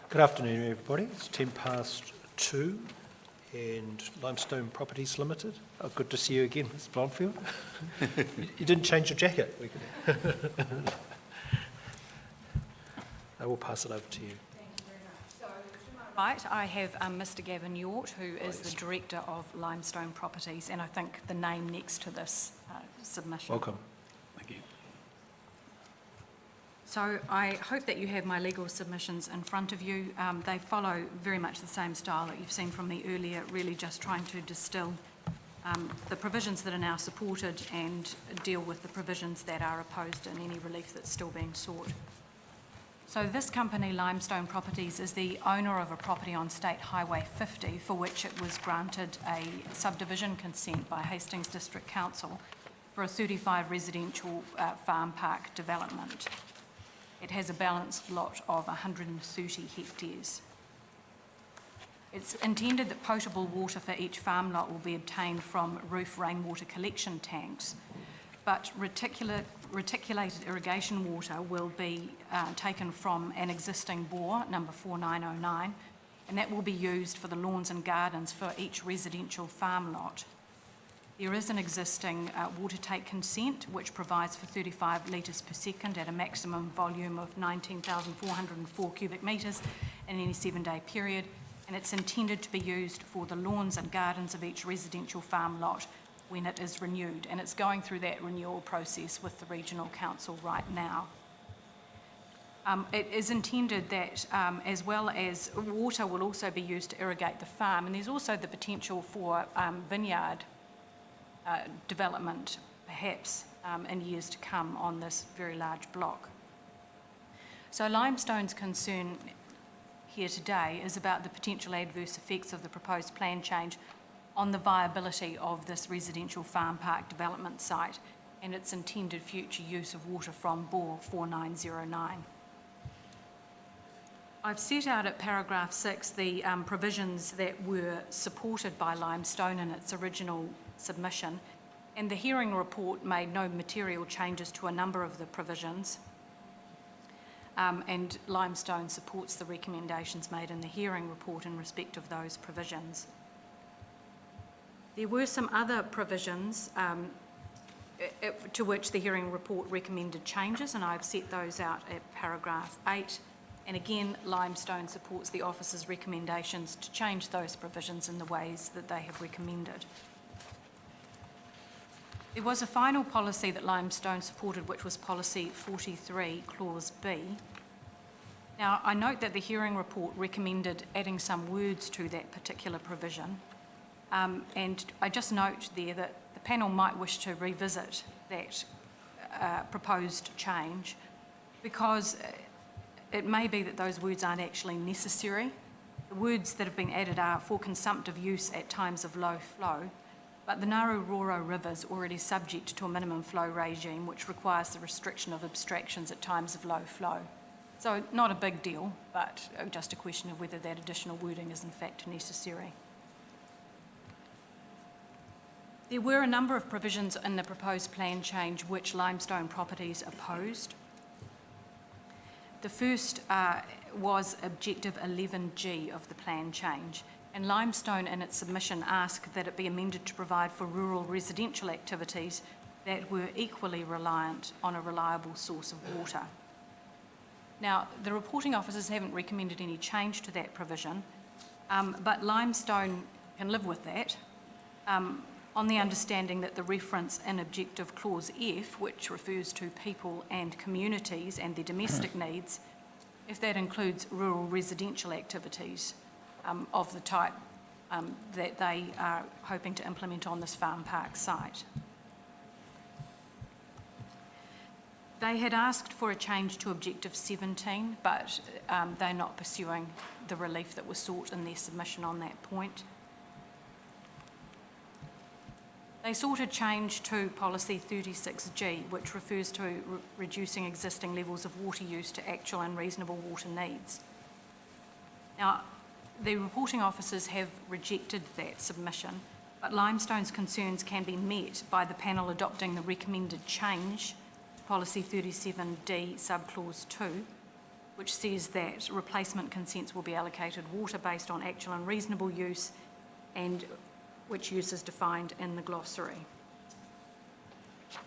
Good afternoon, everybody. It's 2:10 and Limestone Properties Limited. Oh, good to see you again, Mr. Blomfield. You didn't change your jacket. I will pass it over to you. Thank you very much. So, to my right, I have Mr. Gavin Yort, who is the Director of Limestone Properties, and I think the name next to this submission. Welcome. Thank you. So I hope that you have my legal submissions in front of you. They follow very much the same style that you've seen from me earlier, really just trying to distill the provisions that are now supported and deal with the provisions that are opposed and any relief that's still being sought. So this company, Limestone Properties, is the owner of a property on State Highway 50 for which it was granted a subdivision consent by Hastings District Council for a 35 residential farm park development. It has a balanced lot of 130 hectares. It's intended that potable water for each farm lot will be obtained from roof rainwater collection tanks, but reticulated irrigation water will be taken from an existing bore, number 4909, and that will be used for the lawns and gardens for each residential farm lot. There is an existing water take consent which provides for 35 litres per second at a maximum volume of 19,404 cubic metres in any 7-day period, and it's intended to be used for the lawns and gardens of each residential farm lot when it is renewed, and it's going through that renewal process with the Regional Council right now. It is intended that as well as water will also be used to irrigate the farm, and there's also the potential for vineyard development, perhaps, in years to come on this very large block. So Limestone's concern here today is about the potential adverse effects of the proposed plan change on the viability of this residential farm park development site and its intended future use of water from bore 4909. I've set out at paragraph 6 the provisions that were supported by Limestone in its original submission, and the hearing report made no material changes to a number of the provisions, and Limestone supports the recommendations made in the hearing report in respect of those provisions. There were some other provisions to which the hearing report recommended changes, and I've set those out at paragraph 8. And again, Limestone supports the officer's recommendations to change those provisions in the ways that they have recommended. There was a final policy that Limestone supported, which was policy 43, clause B. Now, I note that the hearing report recommended adding some words to that particular provision, and I just note there that the panel might wish to revisit that proposed change because it may be that those words aren't actually necessary. The words that have been added are for consumptive use at times of low flow, but the Naruroro River is already subject to a minimum flow regime which requires the restriction of abstractions at times of low flow. So not a big deal, but just a question of whether that additional wording is in fact necessary. There were a number of provisions in the proposed plan change which Limestone Properties opposed. The first was Objective 11G of the plan change, and Limestone in its submission asked that it be amended to provide for rural residential activities that were equally reliant on a reliable source of water. Now, the reporting officers haven't recommended any change to that provision, but Limestone can live with that on the understanding that the reference in Objective Clause F, which refers to people and communities and their domestic needs, if that includes rural residential activities of the type that they are hoping to implement on this farm park site. They had asked for a change to Objective 17, but they're not pursuing the relief that was sought in their submission on that point. They sought a change to Policy 36G, which refers to reducing existing levels of water use to actual and reasonable water needs. Now, the reporting officers have rejected that submission, but Limestone's concerns can be met by the panel adopting the recommended change to Policy 37D, subclause 2, which says that replacement consents will be allocated water based on actual and reasonable use, and which use is defined in the glossary.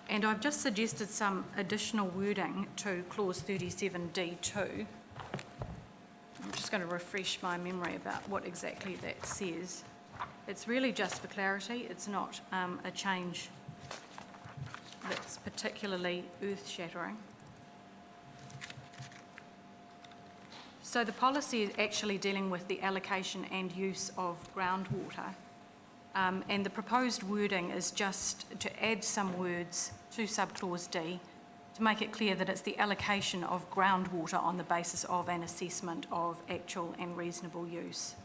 And I've just suggested some additional wording to clause 37D2. I'm just going to refresh my memory about what exactly that says. It's really just for clarity. It's not a change that's particularly earth-shattering. So the policy is actually dealing with the allocation and use of groundwater. And the proposed wording is just to add some words to subclause D to make it clear that it's the allocation of groundwater on the basis of an assessment of actual and reasonable use.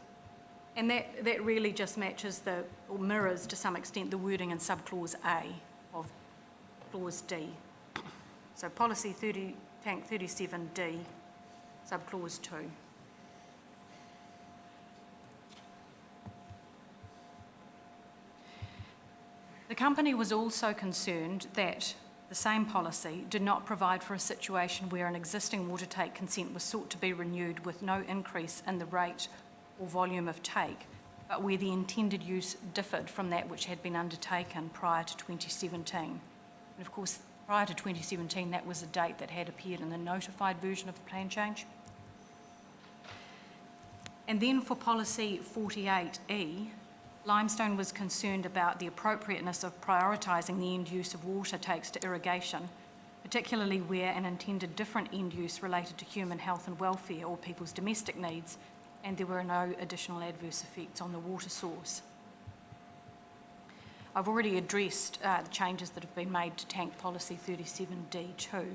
And that really just matches or mirrors to some extent the wording in subclause A of clause D. So policy tank 37D, subclause 2. The company was also concerned that the same policy did not provide for a situation where an existing water take consent was sought to be renewed with no increase in the rate or volume of take, but where the intended use differed from that which had been undertaken prior to 2017. And of course, prior to 2017, that was a date that had appeared in the notified version of the plan change. And then for policy 48E, Limestone was concerned about the appropriateness of prioritising the end use of water takes to irrigation, particularly where an intended different end use related to human health and welfare or people's domestic needs, and there were no additional adverse effects on the water source. I've already addressed the changes that have been made to tank policy 37D2.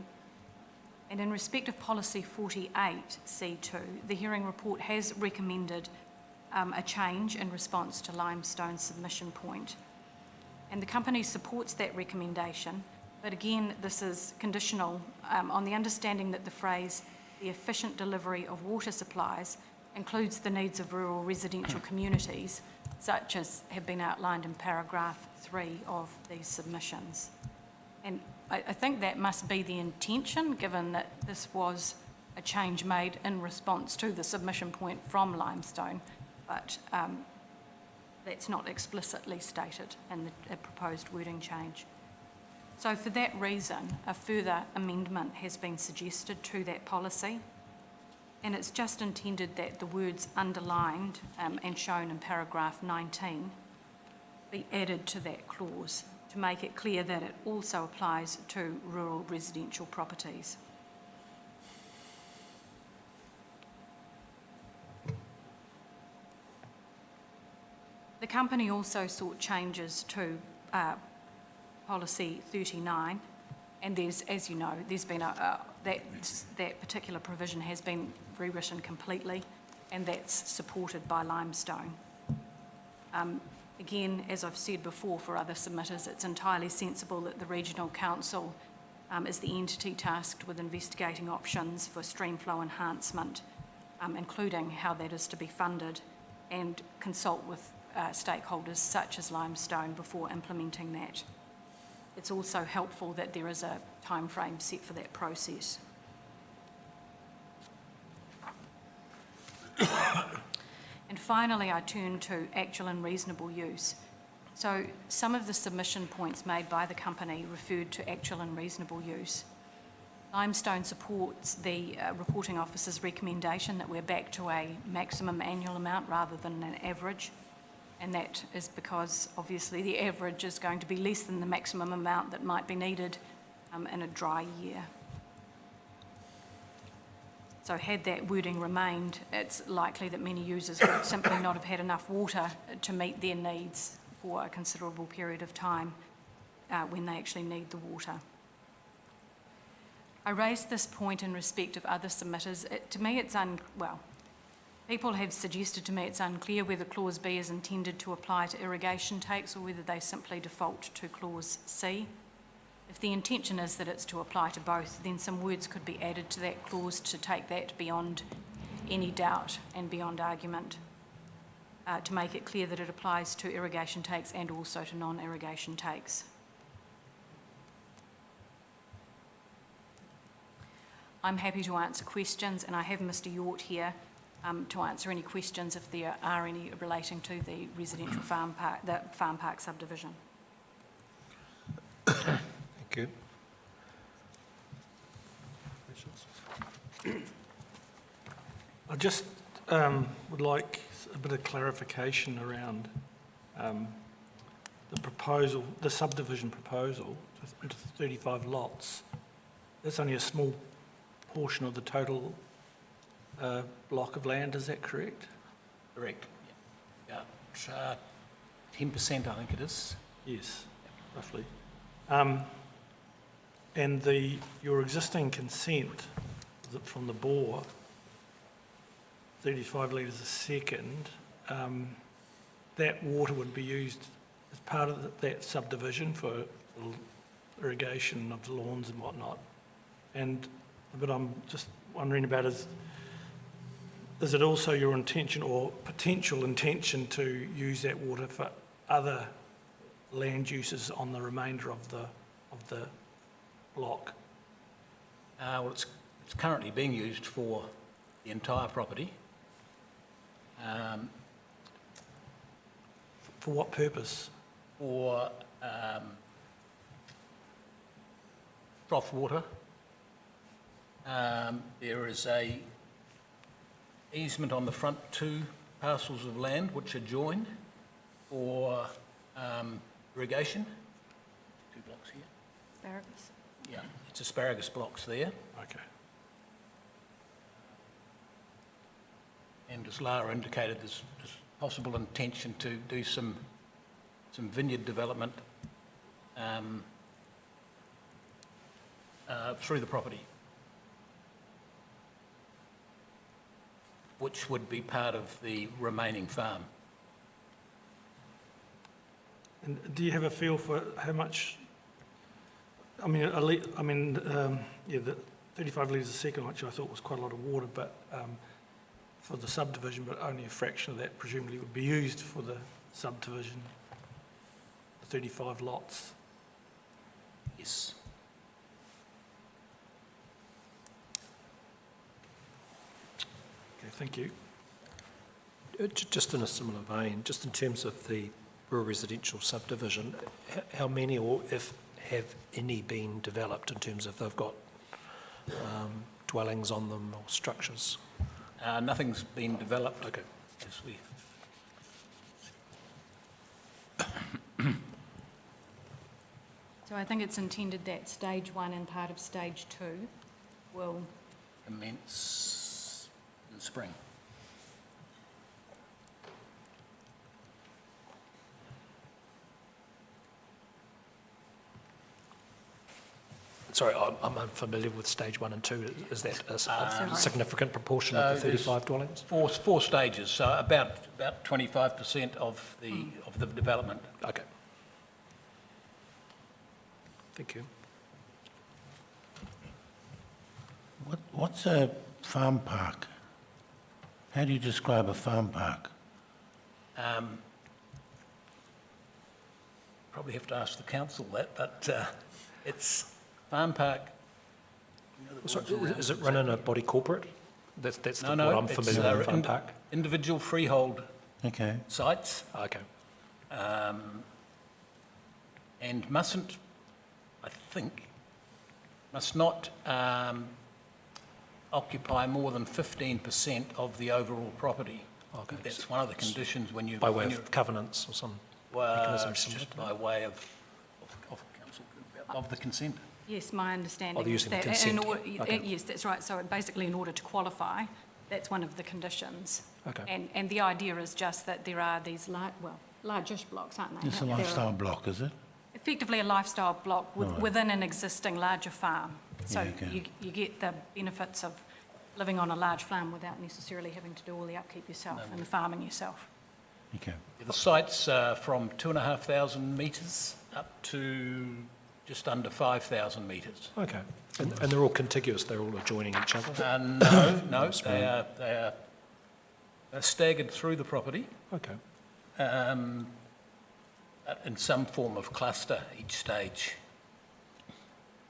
And in respect of policy 48C2, the hearing report has recommended a change in response to Limestone's submission point. And the company supports that recommendation, but again, this is conditional on the understanding that the phrase, the efficient delivery of water supplies, includes the needs of rural residential communities, such as have been outlined in paragraph 3 of these submissions. And I think that must be the intention, given that this was a change made in response to the submission point from Limestone, but that's not explicitly stated in the proposed wording change. So for that reason, a further amendment has been suggested to that policy, and it's just intended that the words underlined and shown in paragraph 19 be added to that clause to make it clear that it also applies to rural residential properties. The company also sought changes to policy 39, and there's, as you know, there's been that particular provision has been rewritten completely, and that's supported by Limestone. Again, as I've said before for other submitters, it's entirely sensible that the Regional Council is the entity tasked with investigating options for stream flow enhancement, including how that is to be funded, and consult with stakeholders such as Limestone before implementing that. It's also helpful that there is a timeframe set for that process. And finally, I turn to actual and reasonable use. So some of the submission points made by the company referred to actual and reasonable use. Limestone supports the reporting officer's recommendation that we're back to a maximum annual amount rather than an average. And that is because obviously the average is going to be less than the maximum amount that might be needed in a dry year. So had that wording remained, it's likely that many users would simply not have had enough water to meet their needs for a considerable period of time when they actually need the water. I raised this point in respect of other submitters. To me, it's people have suggested to me it's unclear whether Clause B is intended to apply to irrigation takes or whether they simply default to Clause C. If the intention is that it's to apply to both, then some words could be added to that clause to take that beyond any doubt and beyond argument, to make it clear that it applies to irrigation takes and also to non-irrigation takes. I'm happy to answer questions, and I have Mr Yort here to answer any questions if there are any relating to the residential farm park, the farm park subdivision. Thank you. Questions? I just would like a bit of clarification around the proposal, the subdivision proposal into 35 lots. That's only a small portion of the total block of land, is that correct? Correct. About 10%, I think it is. Yes, roughly. And your existing consent from the bore, 35 litres a second, that water would be used as part of that subdivision for irrigation of the lawns and whatnot. And what I'm just wondering about is it also your intention or potential intention to use that water for other land uses on the remainder of the block? Well, it's currently being used for the entire property. For what purpose? For froth water. There is a easement on the front 2 parcels of land which adjoin for irrigation. 2 blocks here. Asparagus. Yeah, it's asparagus blocks there. Okay. And as Lara indicated, there's possible intention to do some vineyard development through the property, which would be part of the remaining farm. And do you have a feel for how much? I mean, the 35 litres a second, which I thought was quite a lot of water, but for the subdivision, but only a fraction of that presumably would be used for the subdivision, the 35 lots. Yes. Okay, thank you. Just in a similar vein, just in terms of the rural residential subdivision, how many or if have any been developed in terms of they've got dwellings on them or structures? Nothing's been developed. Okay. As we So I think it's intended that stage 1 and part of stage 2 will, commence in spring. Sorry, I'm unfamiliar with stage 1 and 2. Is that a Sorry. significant proportion of the there's 35 dwellings? Four stages, so about 25% of the development. Okay. Thank you. What's a farm park? How do you describe a farm park? Probably have to ask the council that, but it's farm park. So is it run in a body corporate? That's what I'm it's, familiar with farm park. Individual freehold Okay. sites, Okay. and mustn't, I think, must not occupy more than 15% of the overall property. Okay. That's one of the conditions when you... By way when of covenants or some Well, mechanism it's similar just to by way of council, of the consent. yes, my understanding they're is using the that. consent. Okay. Yes, that's right. So basically, in order to qualify, that's one of the conditions. Okay. And the idea is just that there are these largish blocks, aren't they? It's a They're lifestyle block, is it? effectively a lifestyle block within an existing larger farm. So Yeah, okay. you get the benefits of living on a large farm without necessarily having to do all the upkeep yourself and the farming yourself. Okay. The site's from 2,500 metres up to just under 5,000 metres. Okay. And they're all contiguous, they're all adjoining each other? No, they are staggered through the property Okay. in some form of cluster each stage.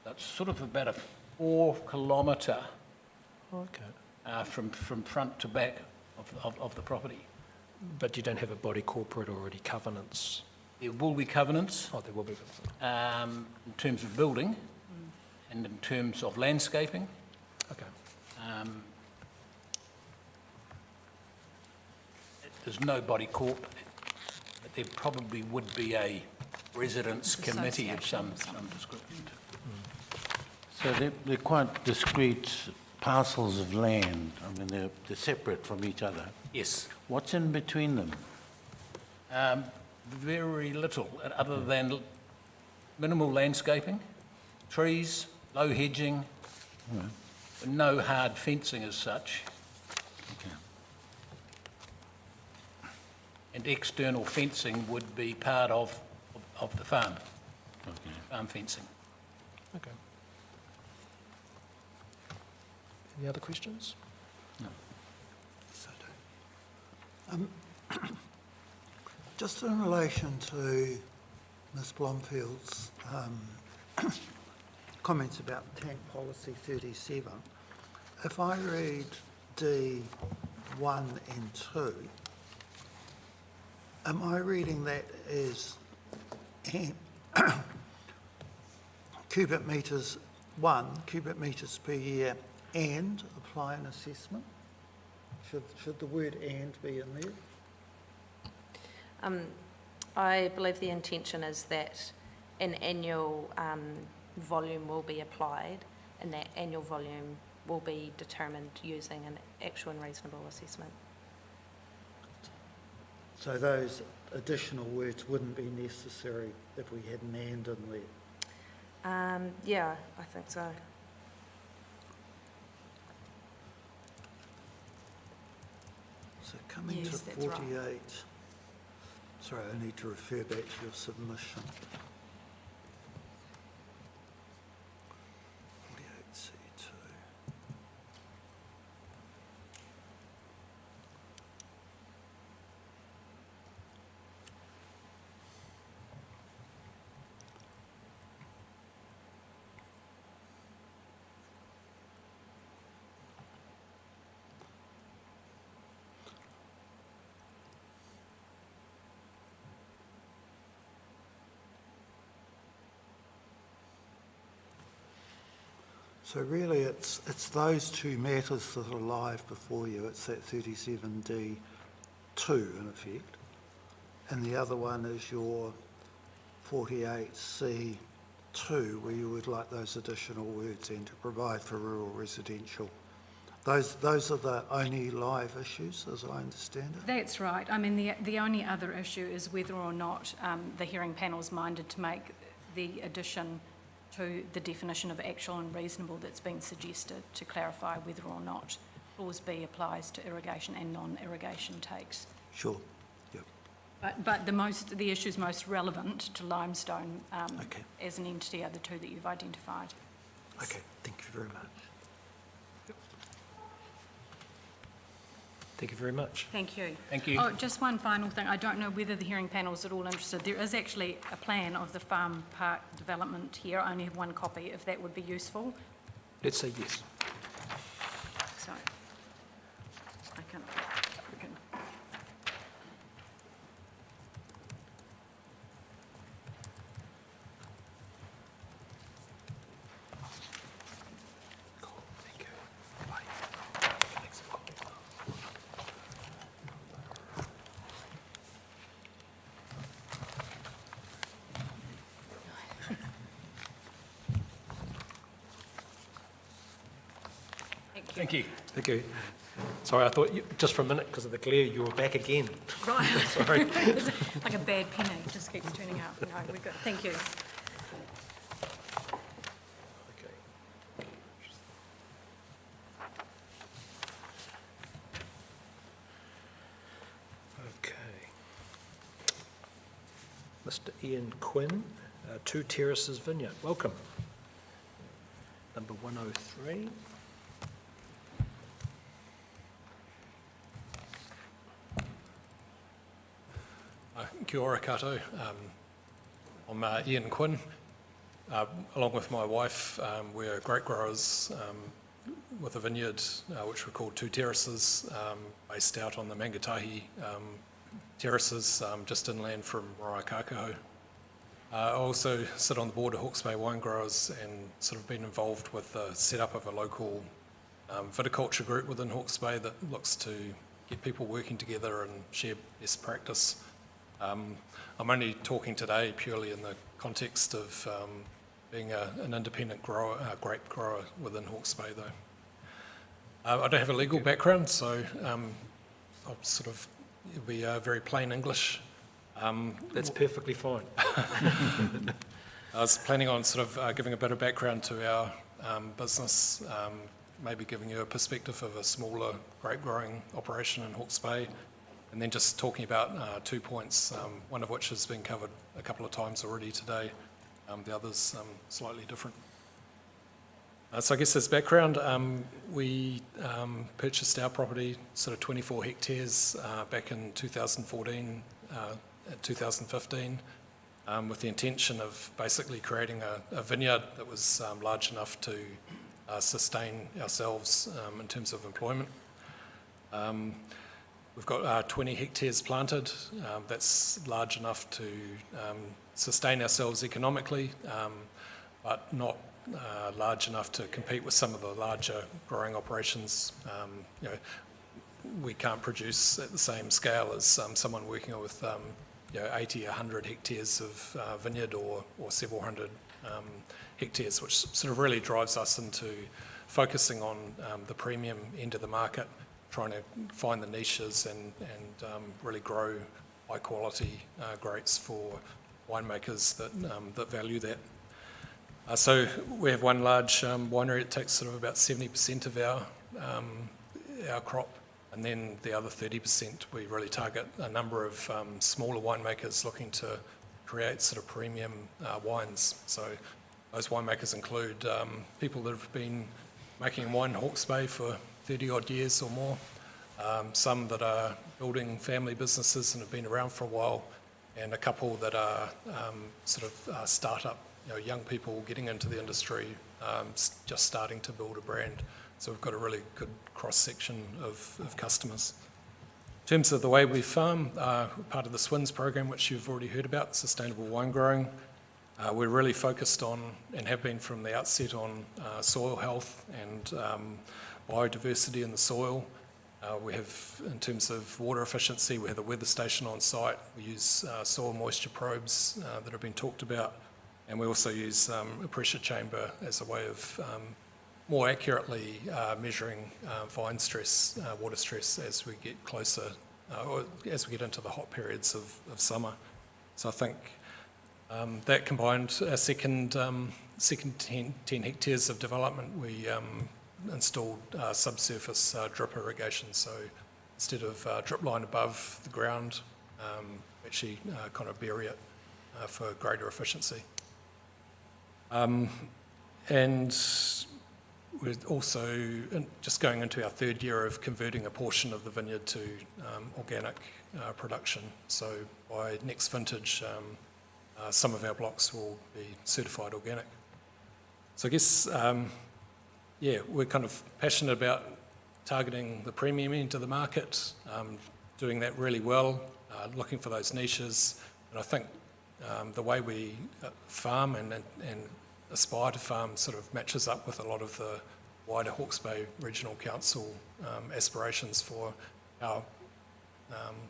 That's sort of about a 4 kilometre Okay. from front to back of the property. But you don't have a body corporate or any covenants? There will be covenants Oh, there will be. in terms of building and in terms of landscaping. Okay. There's no body corp, but there probably would be a residents' committee of some description. So they're quite discrete parcels of land. I mean, they're separate from each other. Yes. What's in between them? Very little, other than minimal landscaping, trees, low hedging, no hard fencing as such, Okay. and external fencing would be part of the farm, Okay. farm fencing. Okay. Any other questions? Just in relation to Ms Blomfield's comments about tank policy 37, if I read D1 and 2, am I reading that as cubic metres per year and apply an assessment? Should the word "and" be in there? I believe the intention is that an annual volume will be applied, and that annual volume will be determined using an actual and reasonable assessment. So those additional words wouldn't be necessary if we had an "and" in there? Yeah, I think so. So coming to Yes, that's right. 48, sorry, I need to refer back to your submission. 48C2. So really, it's those two matters that are live before you. It's that 37D2 in effect, and the other one is your 48C2, where you would like those additional words and to provide for rural residential. Those are the only live issues, as I understand it. That's right. I mean, the only other issue is whether or not the hearing panel's minded to make the addition to the definition of actual and reasonable that's been suggested to clarify whether or not Clause B applies to irrigation and non-irrigation takes. Sure. Yep. But the issues most relevant to Limestone Okay. as an entity are the two that you've identified. Okay. Thank you very much. Thank you very much. Thank you. Thank you. Oh, just one final thing. I don't know whether the hearing panel's at all interested. There is actually a plan of the farm park development here. I only have one copy, if that would be useful. Let's say yes. So we can Cool, thank you. Bye. Thanks a lot. Thank you. Thank you. Thank you. Sorry, I thought, just for a minute, because of the glare, you were back again. Right. Sorry. It's like a bad penny, it just keeps turning out. No, we're good. Thank you. Okay. Okay. Mr. Ian Quinn, 2 Terraces Vineyard, welcome. Number 103. Kia ora koutou. I'm Ian Quinn. Along with my wife, we're grape growers with a vineyard which we call Two Terraces, based out on the Mangatahi terraces, just inland from Raikakaho. I also sit on the board of Hawke's Bay Wine Growers and sort of been involved with the setup of a local viticulture group within Hawke's Bay that looks to get people working together and share best practice. I'm only talking today purely in the context of being an independent grower, grape grower within Hawke's Bay though. I don't have a legal background, so I'll sort of be very plain English. That's perfectly fine. I was planning on sort of giving a bit of background to our business, maybe giving you a perspective of a smaller grape growing operation in Hawke's Bay, and then just talking about 2 points, one of which has been covered a couple of times already today, the others slightly different. So I guess as background, we purchased our property, sort of 24 hectares back in 2014, 2015, with the intention of basically creating a vineyard that was large enough to sustain ourselves in terms of employment. We've got 20 hectares planted. That's large enough to sustain ourselves economically, but not large enough to compete with some of the larger growing operations. You know, we can't produce at the same scale as someone working with 80, 100 hectares of vineyard or several hundred hectares, which sort of really drives us into focusing on the premium end of the market, trying to find the niches and really grow high quality grapes for winemakers that value that. So we have one large winery that takes sort of about 70% of our crop, and then the other 30% we really target a number of smaller winemakers looking to create sort of premium wines. So those winemakers include people that have been making wine in Hawke's Bay for 30 odd years or more, some that are building family businesses and have been around for a while, and a couple that are sort of startup, young people getting into the industry, just starting to build a brand. So we've got a really good cross-section of customers. In terms of the way we farm, part of the SWINS program, which you've already heard about, sustainable wine growing, we're really focused on, and have been from the outset, on soil health and biodiversity in the soil. We have, in terms of water efficiency, we have the weather station on site. We use soil moisture probes that have been talked about, and we also use a pressure chamber as a way of more accurately measuring vine stress, water stress, as we get closer, or as we get into the hot periods of summer. So I think that combined, our second 10 hectares of development, we installed subsurface drip irrigation. So instead of drip line above the ground, actually kind of bury it for greater efficiency. And we're also just going into our third year of converting a portion of the vineyard to organic production. So by next vintage, some of our blocks will be certified organic. So I guess, we're kind of passionate about targeting the premium end of the market, doing that really well, looking for those niches. And I think the way we farm and aspire to farm sort of matches up with a lot of the wider Hawke's Bay Regional Council aspirations for how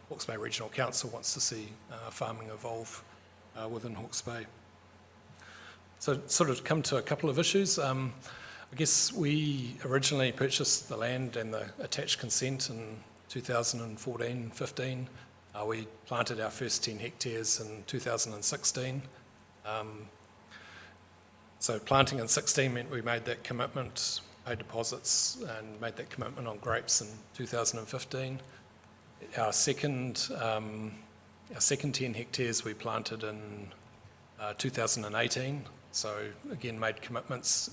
Hawke's Bay Regional Council wants to see farming evolve within Hawke's Bay. So sort of come to a couple of issues. I guess we originally purchased the land and the attached consent in 2014-15. We planted our first 10 hectares in 2016. So planting in 16 meant we made that commitment, paid deposits, and made that commitment on grapes in 2015. Our second 10 hectares we planted in 2018. So again, made commitments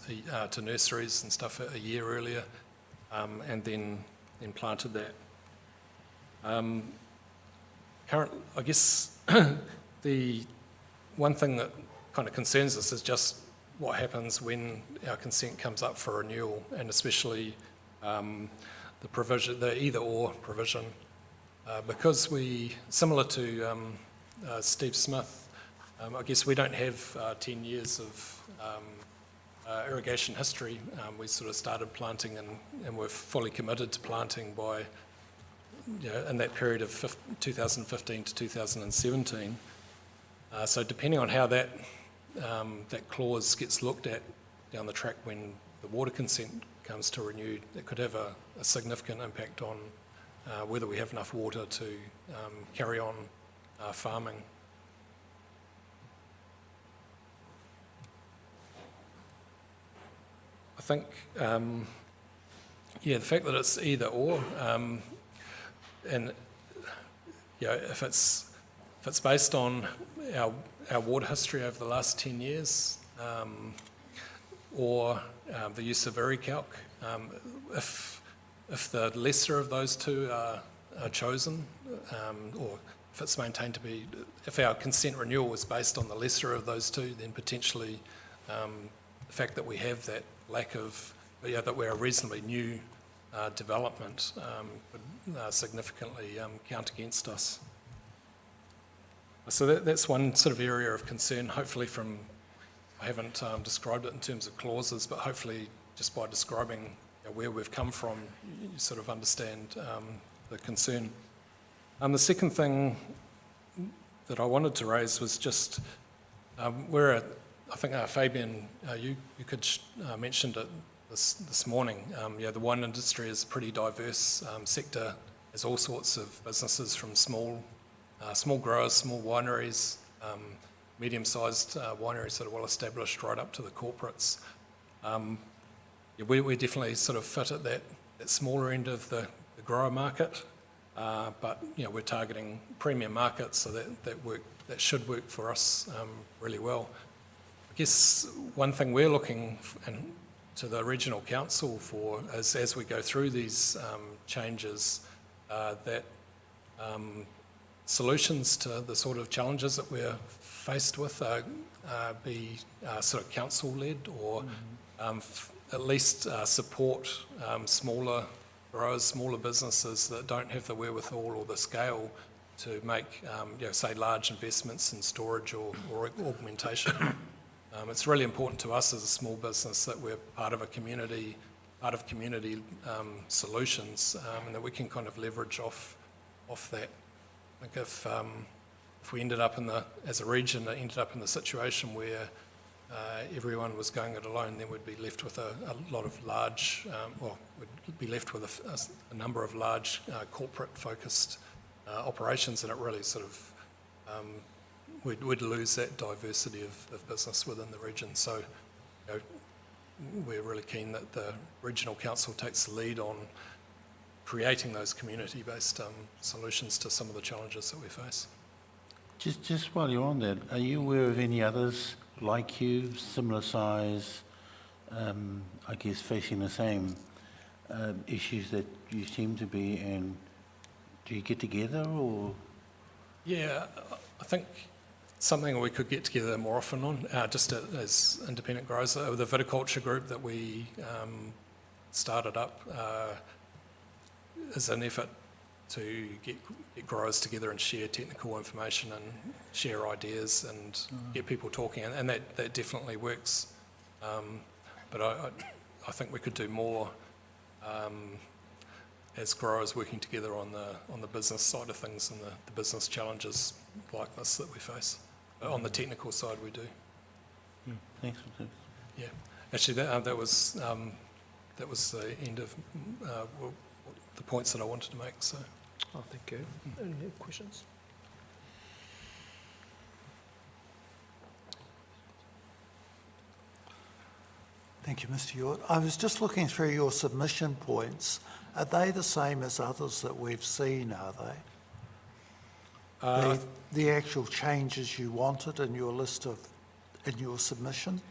to nurseries and stuff a year earlier, and then planted that. I guess the one thing that kind of concerns us is just what happens when our consent comes up for renewal, and especially the provision, the either-or provision. Because we, similar to Steve Smith, I guess we don't have 10 years of irrigation history. We sort of started planting and we're fully committed to planting by, in that period of 2015 to 2017. So depending on how that clause gets looked at down the track when the water consent comes to renew, it could have a significant impact on whether we have enough water to carry on farming. I think, the fact that it's either or, and if it's based on our water history over the last 10 years, or the use of IRRI-Calc, if the lesser of those two are chosen, or if it's maintained to be, if our consent renewal is based on the lesser of those two, then potentially the fact that we have that lack of, that we're a reasonably new development would significantly count against us. So that's one sort of area of concern, hopefully I haven't described it in terms of clauses, but hopefully just by describing where we've come from, you sort of understand the concern. The second thing that I wanted to raise was just, I think Fabian, you could mentioned it this morning. The wine industry is a pretty diverse sector. There's all sorts of businesses from small growers, small wineries, medium-sized wineries that are well established, right up to the corporates. We definitely sort of fit at that smaller end of the grower market, but we're targeting premium markets, so that should work for us really well. I guess one thing we're looking to the regional council for is, as we go through these changes, that solutions to the sort of challenges that we're faced with be sort of council-led, or at least support smaller growers, smaller businesses that don't have the wherewithal or the scale to make, say, large investments in storage or augmentation. It's really important to us as a small business that we're part of a community, solutions, and that we can kind of leverage off that. I think if we ended up as a region, ended up in the situation where everyone was going it alone, then we'd be left with a lot of large, we'd be left with a number of large corporate-focused operations, and it really sort of, we'd lose that diversity of business within the region. So we're really keen that the regional council takes the lead on creating those community-based solutions to some of the challenges that we face. Just while you're on that, are you aware of any others like you, similar size, I guess facing the same issues that you seem to be, and do you get together or? Yeah, I think something we could get together more often on, just as independent growers. The viticulture group that we started up is an effort to get growers together and share technical information and share ideas and get people talking, and that definitely works. But I think we could do more as growers working together on the business side of things and the business challenges like this that we face. On the technical side, we do. Thanks for that. Yeah, actually, that was the end of the points that I wanted to make. So. Oh, thank you. Any questions? Thank you, Mr. Ewart. I was just looking through your submission points. Are they the same as others that we've seen, are they? The actual changes you wanted in your in your submission?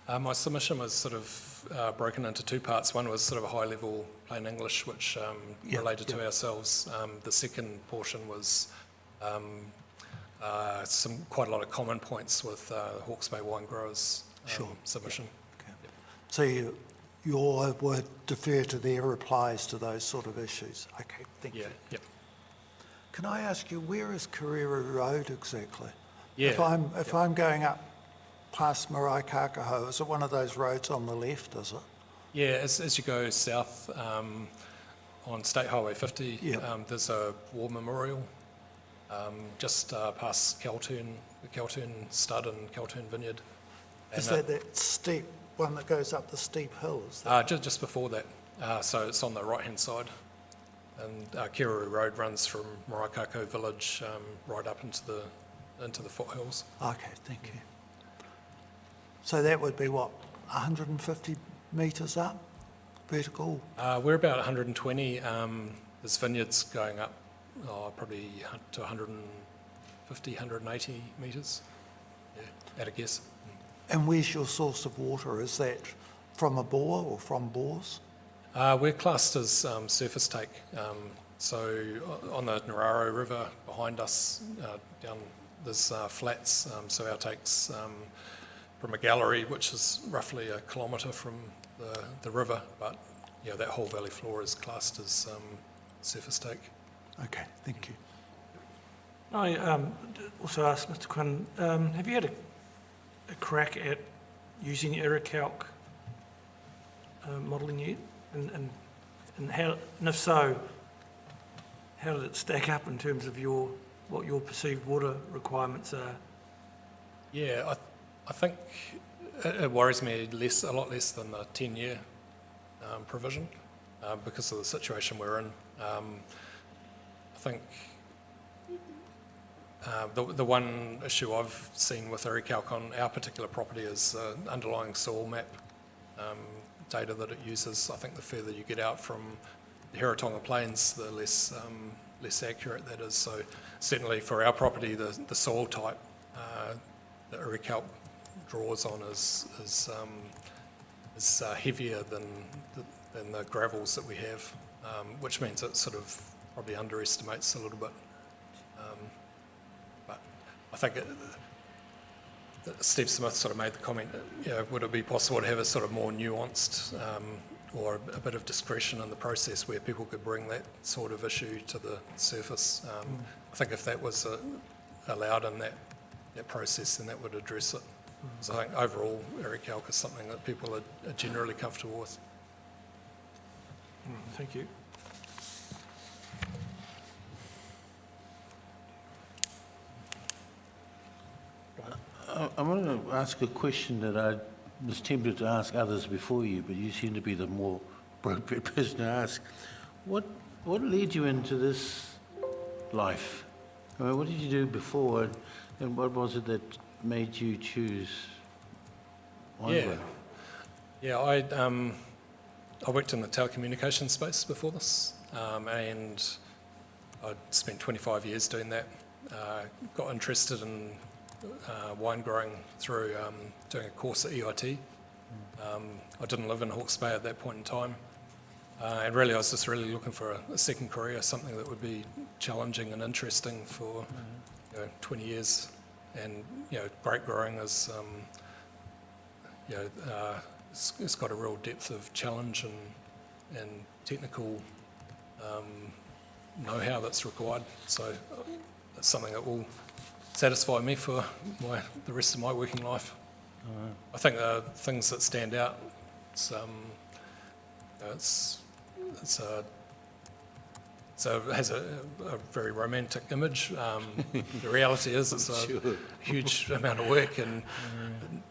My submission was sort of broken into two parts. One was sort of a high-level plain English, which related to ourselves. The second portion was quite a lot of common points with Hawke's Bay wine growers Sure. submission. Okay. So you would defer to their replies to those sort of issues? Okay, thank you. Yep. Can I ask you, where is Carrera Road exactly? Yeah. If I'm going up past Marae Kākaho, is it one of those roads on the left, is it? Yeah, as you go south on State Highway 50, Yep. there's a war memorial just past Kelturn Stud and Kelturn Vineyard. Is And that steep one that goes up the steep hill, is that? just before that, so it's on the right-hand side. And Kiruru Road runs from Maraikako Village right up into the foothills. Okay, thank you. So that would be what, 150 metres up, vertical? We're about 120. There's vineyards going up probably to 150, 180 metres, at a guess. And where's your source of water? Is that from a bore or from bores? We're classed as surface take. So on the Nararo River behind us, down there's flats. So our take's from a gallery, which is roughly a kilometre from the river, but that whole valley floor is classed as surface take. Okay, thank you. I also asked Mr. Quinn, have you had a crack at using Iricalc modelling yet? And how, and if so, how did it stack up in terms of what your perceived water requirements are? Yeah, I think it worries me a lot less than the 10-year provision because of the situation we're in. I think the one issue I've seen with Iricalc on our particular property is underlying soil map data that it uses. I think the further you get out from the Heratonga Plains, the less accurate that is. So certainly for our property, the soil type that Iricalc draws on is heavier than the gravels that we have, which means it sort of probably underestimates a little bit. But I think Steve Smith sort of made the comment, would it be possible to have a sort of more nuanced or a bit of discretion in the process where people could bring that sort of issue to the surface? I think if that was allowed in that process, then that would address it. So I think overall, Iricalc is something that people are generally comfortable with. Thank you. I want to ask a question that I was tempted to ask others before you, but you seem to be the more appropriate person to ask. What led you into this life? I mean, what did you do before, and what was it that made you choose Waiwa? Yeah, I worked in the telecommunications space before this, and I'd spent 25 years doing that. Got interested in wine growing through doing a course at EIT. I didn't live in Hawke's Bay at that point in time, and really I was just really looking for a second career, something that would be challenging and interesting for 20 years. And grape growing is it's got a real depth of challenge and technical know-how that's required. So that's something that will satisfy me for the rest of my working life. I think the things that stand out, it has a very romantic image. The reality is it's a huge amount of work and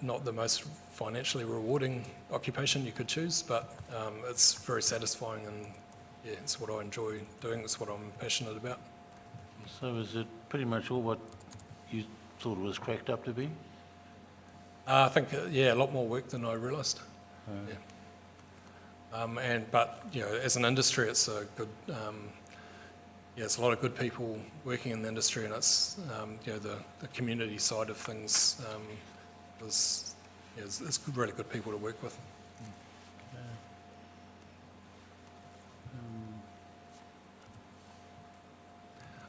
not the most financially rewarding occupation you could choose, but it's very satisfying, and it's what I enjoy doing. It's what I'm passionate about. So is it pretty much all what you thought it was cracked up to be? I think, a lot more work than I realised. But as an industry, it's a good. It's a lot of good people working in the industry, and it's the community side of things is really good people to work with.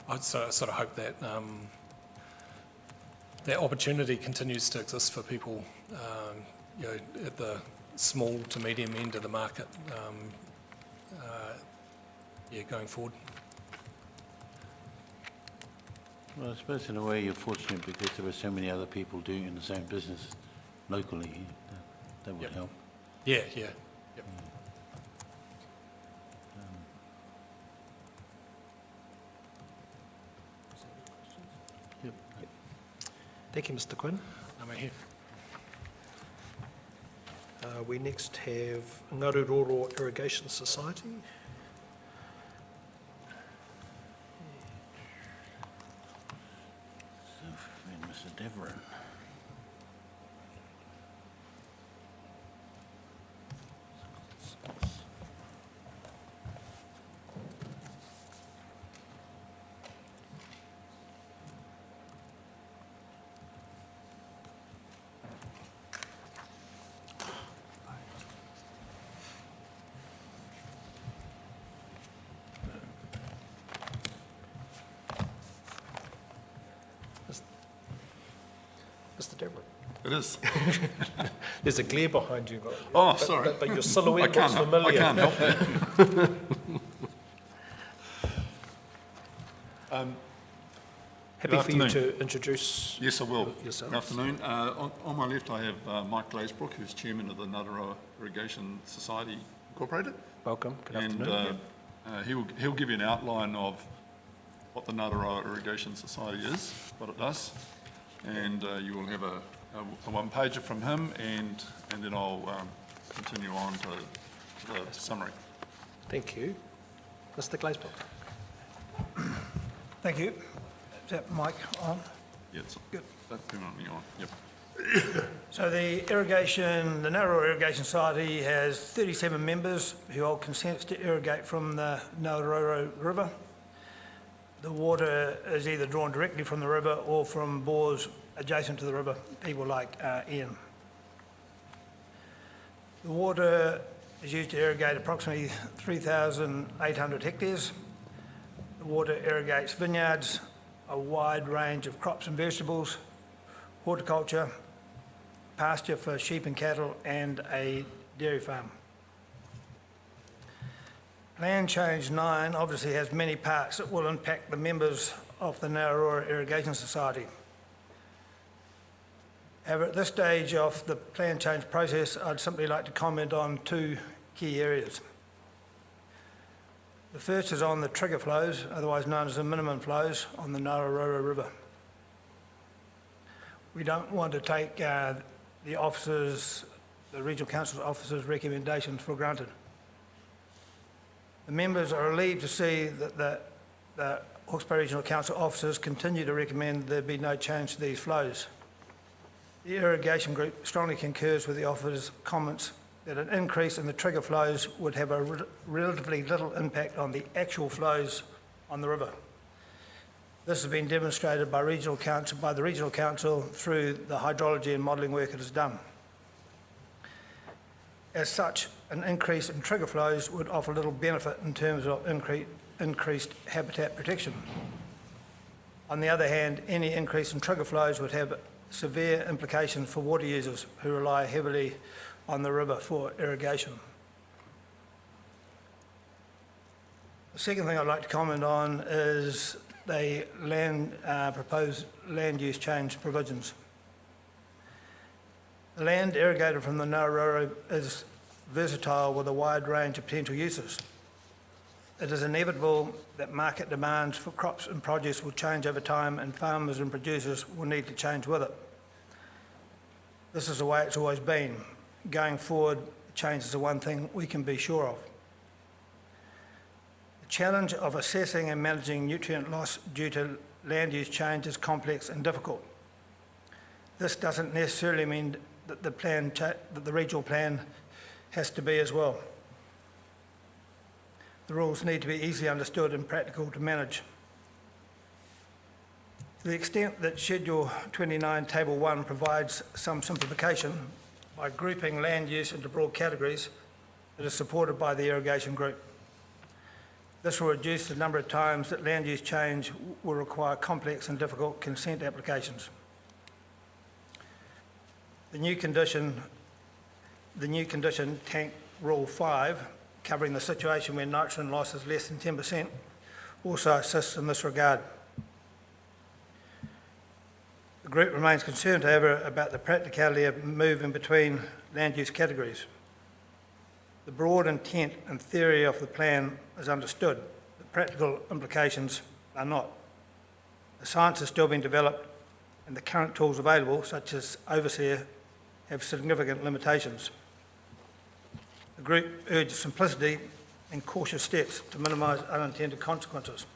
I sort of hope that that opportunity continues to exist for people at the small to medium end of the market, going forward. Well, I suppose in a way you're fortunate because there are so many other people doing in the same business locally. That would Yep. help. Yeah, yeah. Yep. Yep. Thank you, Mr Quinn. I'm here. We next have Ngaruroro Irrigation Society. And Mr Deveron. Mr Deverett. It is. There's a glare behind you. Oh, but- sorry. But your silhouette I looks can't, familiar. I can't help it. Happy Good for you afternoon. to introduce Yes, I will. yourselves. Good afternoon. On my left, I have Mike Glazebrook, who's chairman of the Ngātaroa Irrigation Society Incorporated. Welcome. Good And afternoon. he'll give you an outline of what the Ngātaroa Irrigation Society is, what it does. And you will have a one-pager from him, and then I'll continue on to the summary. Thank you. Mr Glazebrook. Thank you. Is that mic on? Yeah, it's Good. that's permanently on. Yep. So the Ngātaroa Irrigation Society has 37 members who hold consents to irrigate from the Ngātaroa River. The water is either drawn directly from the river or from bores adjacent to the river, people like Ian. The water is used to irrigate approximately 3,800 hectares. The water irrigates vineyards, a wide range of crops and vegetables, horticulture, pasture for sheep and cattle, and a dairy farm. Plan Change 9 obviously has many parts that will impact the members of the Ngātaroa Irrigation Society. However, at this stage of the plan change process, I'd simply like to comment on two key areas. The first is on the trigger flows, otherwise known as the minimum flows, on the Ngātaroa River. We don't want to take the Regional Council's officers' recommendations for granted. The members are relieved to see that the Hawke's Bay Regional Council officers continue to recommend there be no change to these flows. The irrigation group strongly concurs with the officers' comments that an increase in the trigger flows would have a relatively little impact on the actual flows on the river. This has been demonstrated by the Regional Council through the hydrology and modelling work it has done. As such, an increase in trigger flows would offer little benefit in terms of increased habitat protection. On the other hand, any increase in trigger flows would have severe implications for water users who rely heavily on the river for irrigation. The second thing I'd like to comment on is the proposed land use change provisions. The land irrigated from the Ngātaroa is versatile with a wide range of potential uses. It is inevitable that market demands for crops and produce will change over time, and farmers and producers will need to change with it. This is the way it's always been. Going forward, change is the one thing we can be sure of. The challenge of assessing and managing nutrient loss due to land use change is complex and difficult. This doesn't necessarily mean that the regional plan has to be as well. The rules need to be easily understood and practical to manage. To the extent that Schedule 29, Table 1 provides some simplification by grouping land use into broad categories, it is supported by the irrigation group. This will reduce the number of times that land use change will require complex and difficult consent applications. The new condition the new condition, Tank Rule 5, covering the situation where nitrogen loss is less than 10%, also assists in this regard. The group remains concerned, however, about the practicality of moving between land use categories. The broad intent and theory of the plan is understood. The practical implications are not. The science is still being developed and the current tools available, such as Overseer, have significant limitations. The group urges simplicity and cautious steps to minimise unintended consequences.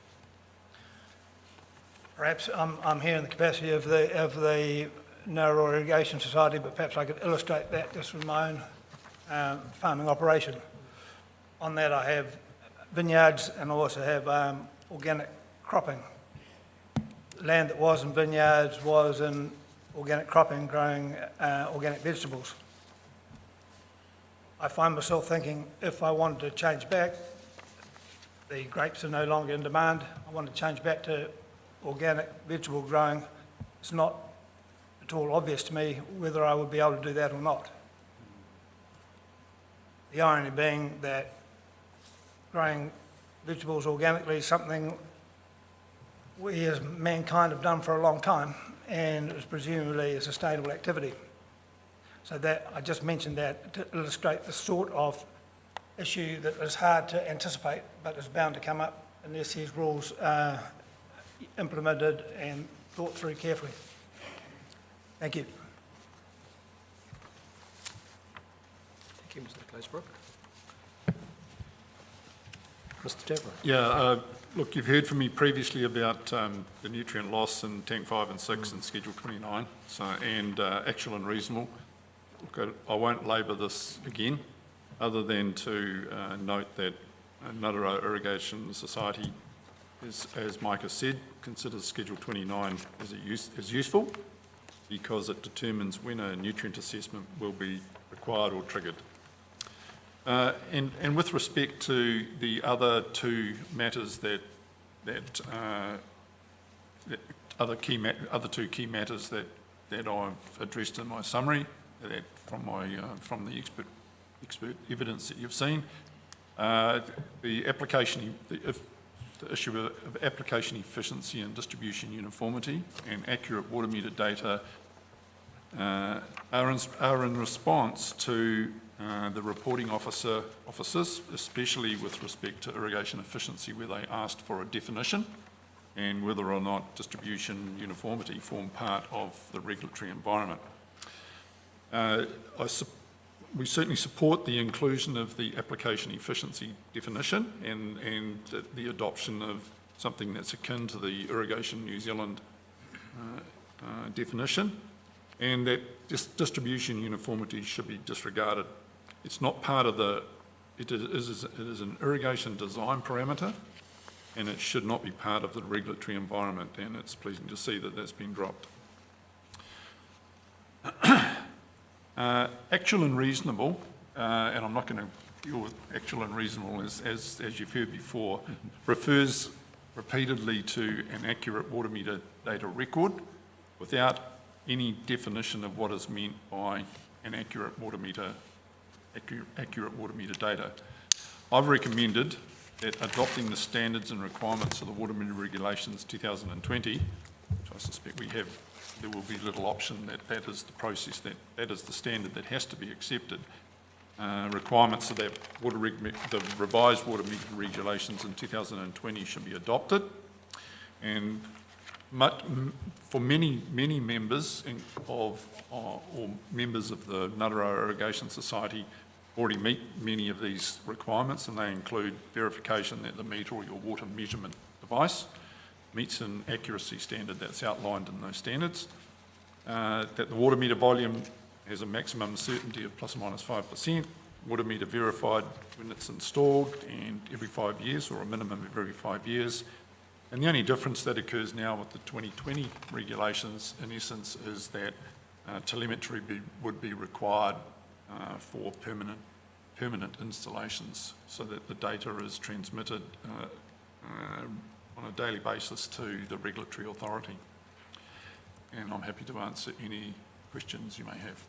Perhaps I'm here in the capacity of the Narrow Irrigation Society, but perhaps I could illustrate that just with my own farming operation. On that I have vineyards and I also have organic cropping. Land that was in vineyards was in organic cropping, growing organic vegetables. I find myself thinking, if I wanted to change back, the grapes are no longer in demand, I want to change back to organic vegetable growing, it's not at all obvious to me whether I would be able to do that or not. The irony being that growing vegetables organically is something we as mankind have done for a long time and is presumably a sustainable activity. So that, I just mentioned that to illustrate the sort of issue that is hard to anticipate but is bound to come up unless these rules are implemented and thought through carefully. Thank you. Thank you, Mr. Glazebrook. Mr. Deborah. Yeah, look, you've heard from me previously about the nutrient loss in Tank 5 and 6 and Schedule 29, and actual and reasonable. Look, I won't labour this again, other than to note that Ngātaroa Irrigation Society, as Mike has said, considers Schedule 29 as useful because it determines when a nutrient assessment will be required or triggered. And with respect to the other two matters other two key matters that I've addressed in my summary, that from the expert evidence that you've seen, the issue of application efficiency and distribution uniformity and accurate water meter data are in response to the reporting officers, especially with respect to irrigation efficiency, where they asked for a definition and whether or not distribution uniformity formed part of the regulatory environment. We certainly support the inclusion of the application efficiency definition and the adoption of something that's akin to the Irrigation New Zealand definition, and that distribution uniformity should be disregarded. It's not part of it is an irrigation design parameter, and it should not be part of the regulatory environment, and it's pleasing to see that that's been dropped. Actual and reasonable, and I'm not going to deal with actual and reasonable as you've heard before, refers repeatedly to an accurate water meter data record without any definition of what is meant by an accurate water meter data. I've recommended that adopting the standards and requirements of the Water Meter Regulations 2020, which I suspect there will be little option that is the process, that is the standard that has to be accepted. Requirements of that the revised Water Meter Regulations in 2020 should be adopted, and for many members or members of the Ngātaroa Irrigation Society already meet many of these requirements, and they include verification that the meter or your water measurement device meets an accuracy standard that's outlined in those standards, that the water meter volume has a maximum certainty of plus or minus 5%, water meter verified when it's installed and every 5 years, or a minimum of every 5 years. And the only difference that occurs now with the 2020 regulations, in essence, is that telemetry would be required for permanent installations, so that the data is transmitted on a daily basis to the regulatory authority. And I'm happy to answer any questions you may have.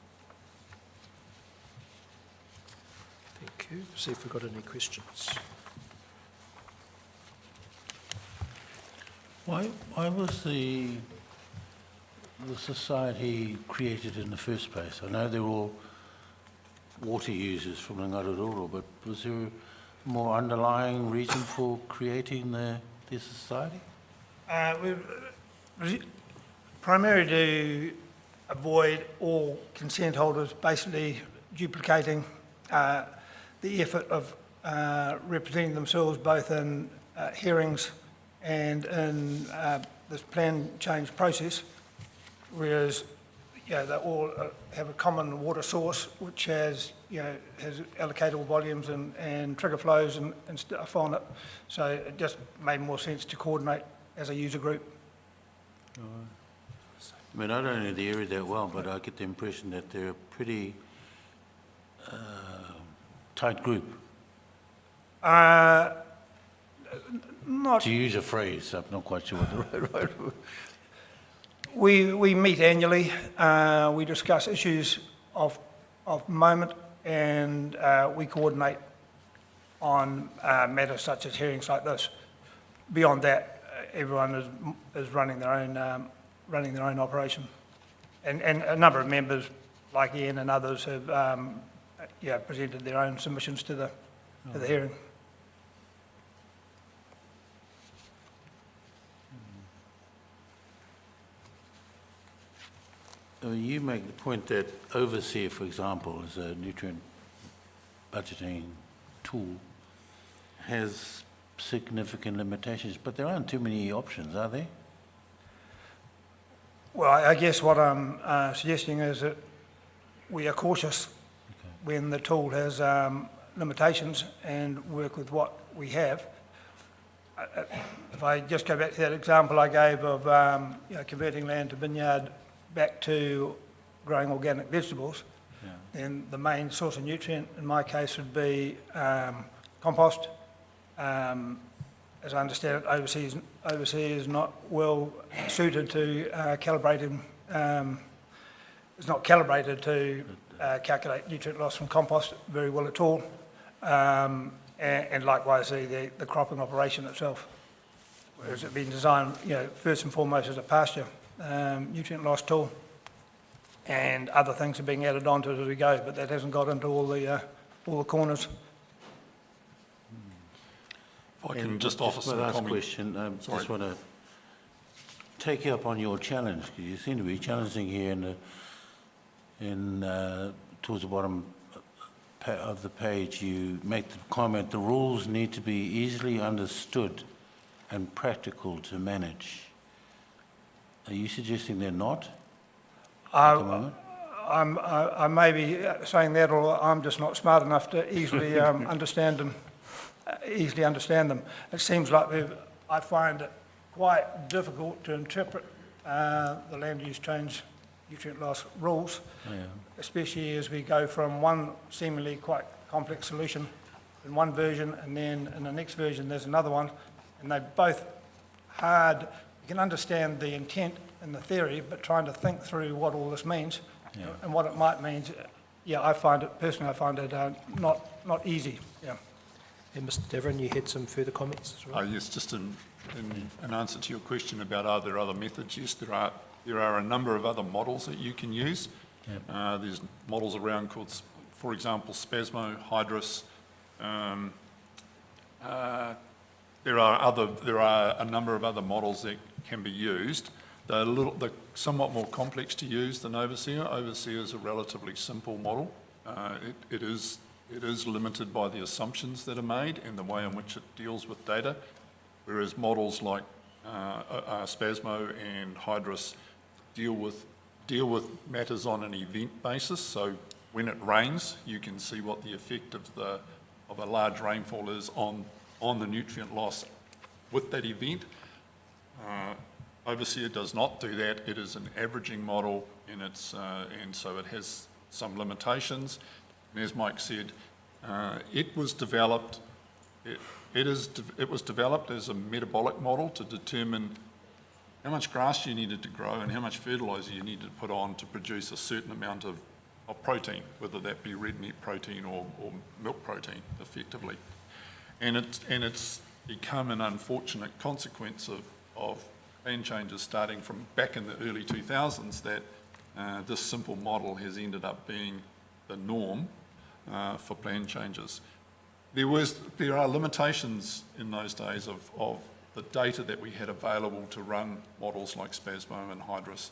Thank you. See if we've got any questions. Why was the society created in the first place? I know they're all water users from Ngāruaroa, but was there a more underlying reason for creating the society? Primarily to avoid all consent holders basically duplicating the effort of representing themselves both in hearings and in this plan change process, whereas they all have a common water source which has has allocatable volumes and trigger flows and stuff on it. So it just made more sense to coordinate as a user group. I mean, I don't know the area that well, but I get the impression that they're a pretty tight group. Not. To use a phrase, I'm not quite sure what the right word. We meet annually. We discuss issues of moment, and we coordinate on matters such as hearings like this. Beyond that, everyone is running their own operation, and a number of members, like Ian and others, have presented their own submissions to the hearing. You make the point that Overseer, for example, as a nutrient budgeting tool, has significant limitations, but there aren't too many options, are there? Well, I guess what I'm suggesting is that we are cautious when the tool has limitations and work with what we have. If I just go back to that example I gave of converting land to vineyard back to growing organic vegetables, then the main source of nutrient in my case would be compost. As I understand it, Overseas is not well suited to calibrating, it's not calibrated to calculate nutrient loss from compost very well at all. And likewise the cropping operation itself, whereas it's been designed, first and foremost as a pasture nutrient loss tool, and other things are being added onto it as we go, but that hasn't got into all the corners. If I can just offer some comment. My last question, just want to take you up on your challenge, because you seem to be challenging here towards the bottom of the page. You make the comment, the rules need to be easily understood and practical to manage. Are you suggesting they're not at the moment? I may be saying that, or I'm just not smart enough to easily understand them. It seems like I find it quite difficult to interpret the land use change nutrient loss rules, especially as we go from one seemingly quite complex solution in one version, and then in the next version there's another one, and they're both hard. You can understand the intent and the theory, but trying to think through what all this means and what it might mean, I find it not easy. And Mr. Davern, you had some further comments as well? Yes, just in answer to your question about are there other methods, yes, there are a number of other models that you can use. There's models around called, for example, Spasmo, Hydrus. There are a number of other models that can be used. They're somewhat more complex to use than Overseer. Overseer is a relatively simple model. It is limited by the assumptions that are made and the way in which it deals with data, whereas models like Spasmo and Hydrus deal with matters on an event basis. So when it rains, you can see what the effect of a large rainfall is on the nutrient loss with that event. Overseer does not do that. It is an averaging model, and so it has some limitations. And as Mike said, it was developed as a metabolic model to determine how much grass you needed to grow and how much fertiliser you needed to put on to produce a certain amount of protein, whether that be red meat protein or milk protein, effectively. And it's become an unfortunate consequence of plan changes starting from back in the early 2000s that this simple model has ended up being the norm for plan changes. There are limitations in those days of the data that we had available to run models like Spasmo and Hydrus.